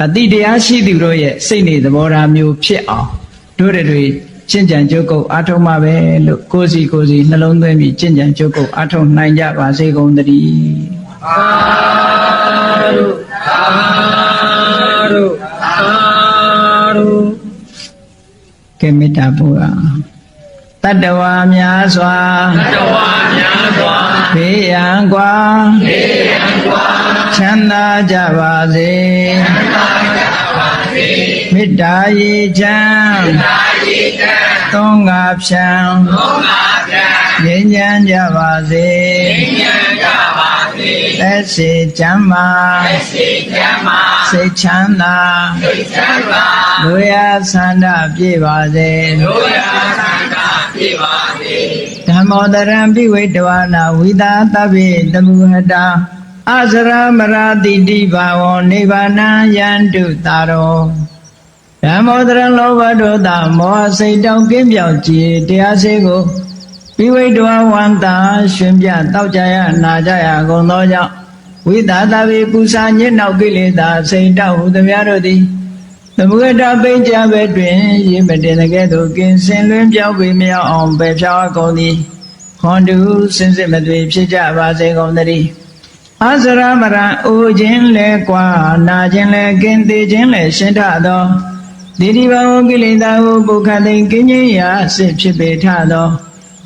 အတိတရားရှိသူတို့ရဲ့စိတ်နေသဘောထားမျိုးဖြစ်အောင်တို့တွေကျင့်ကြံကြုတ်ကုတ်အားထုတ်မှာပဲလို့ကိုယ်စီနှလုံးသွင်းပြီးကျင့်ကြံကြုတ်ကုတ်အားထုတ်နိုင်ကြပါစေကုန်သတည်း သာဓုသာဓုသာဓု ကဲမေတ္တာပို့ရတတ္တဝါများစွာဘေးရန်ကွာချမ်းသာကြပါစေမေတ္တာရေချမ်းသုံးငါဖြံငြိမ်းချမ်းကြပါစေသက်စေချမ်းမာစိတ်ချမ်းသာလူရဆန္ဒပြည့်ပါစေဓမ္မောတရံပိဝိတဝနာဝိသာတဗ္ဗေတမုဟတာအစရမရာတိတိဘာဝောနိဗ္ဗာနံယန္တုတာရောဓမ္မောတရံလောဘဒေါသမောဟစိတ်တောင်ကင်းပြောက်ကြည်တရားစေကိုပိဝိတဝဝန္တာရှင်ပြတောက်ကြရနာကြရကုန်သောကြောင့်ဝိသာတဗေပူဇာညစ်နောက်ကိလေသာစိတ်တောက်ဟုသမျှတို့သည်သမုဂတပိကြပဲတွင်ရေမတင်တဲ့ကဲ့သို့ကင်းစင်လွင်ပြောင်းပေမြောက်အောင်ပဲဖြောင်းကုန်သည်ခွန်တူစင်စစ်မသွေဖြစ်ကြပါစေကုန်သတည်းအစရမရအိုခြင်းလဲကွာနာခြင်းလဲကင်းသေးခြင်းလဲရှင်းထသောဒီဒီဘဝကိလေသာဟုပုခတ်သိကင်းခြင်းရာစစ်ဖြစ်ပေထသော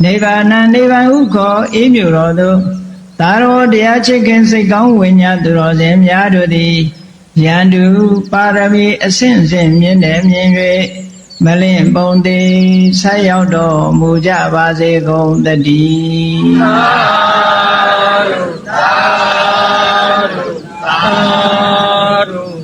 နိဗ္ဗာန်နိဗ္ဗာန်ဟုခေါ်အေးမြူတော်သို့သာရောတရားချစ်ခင်စိတ်ကောင်းဝိညာဉ်သူတော်စင်များတို့သည်ယန္တုပါရမီအဆင့်ဆင့်မြင့်တယ်မြင်၍မလင့်ပုံသေးဆက်ရောက်တော်မူကြပါစေကုန်သတည်းသာဓုသာဓုသာဓု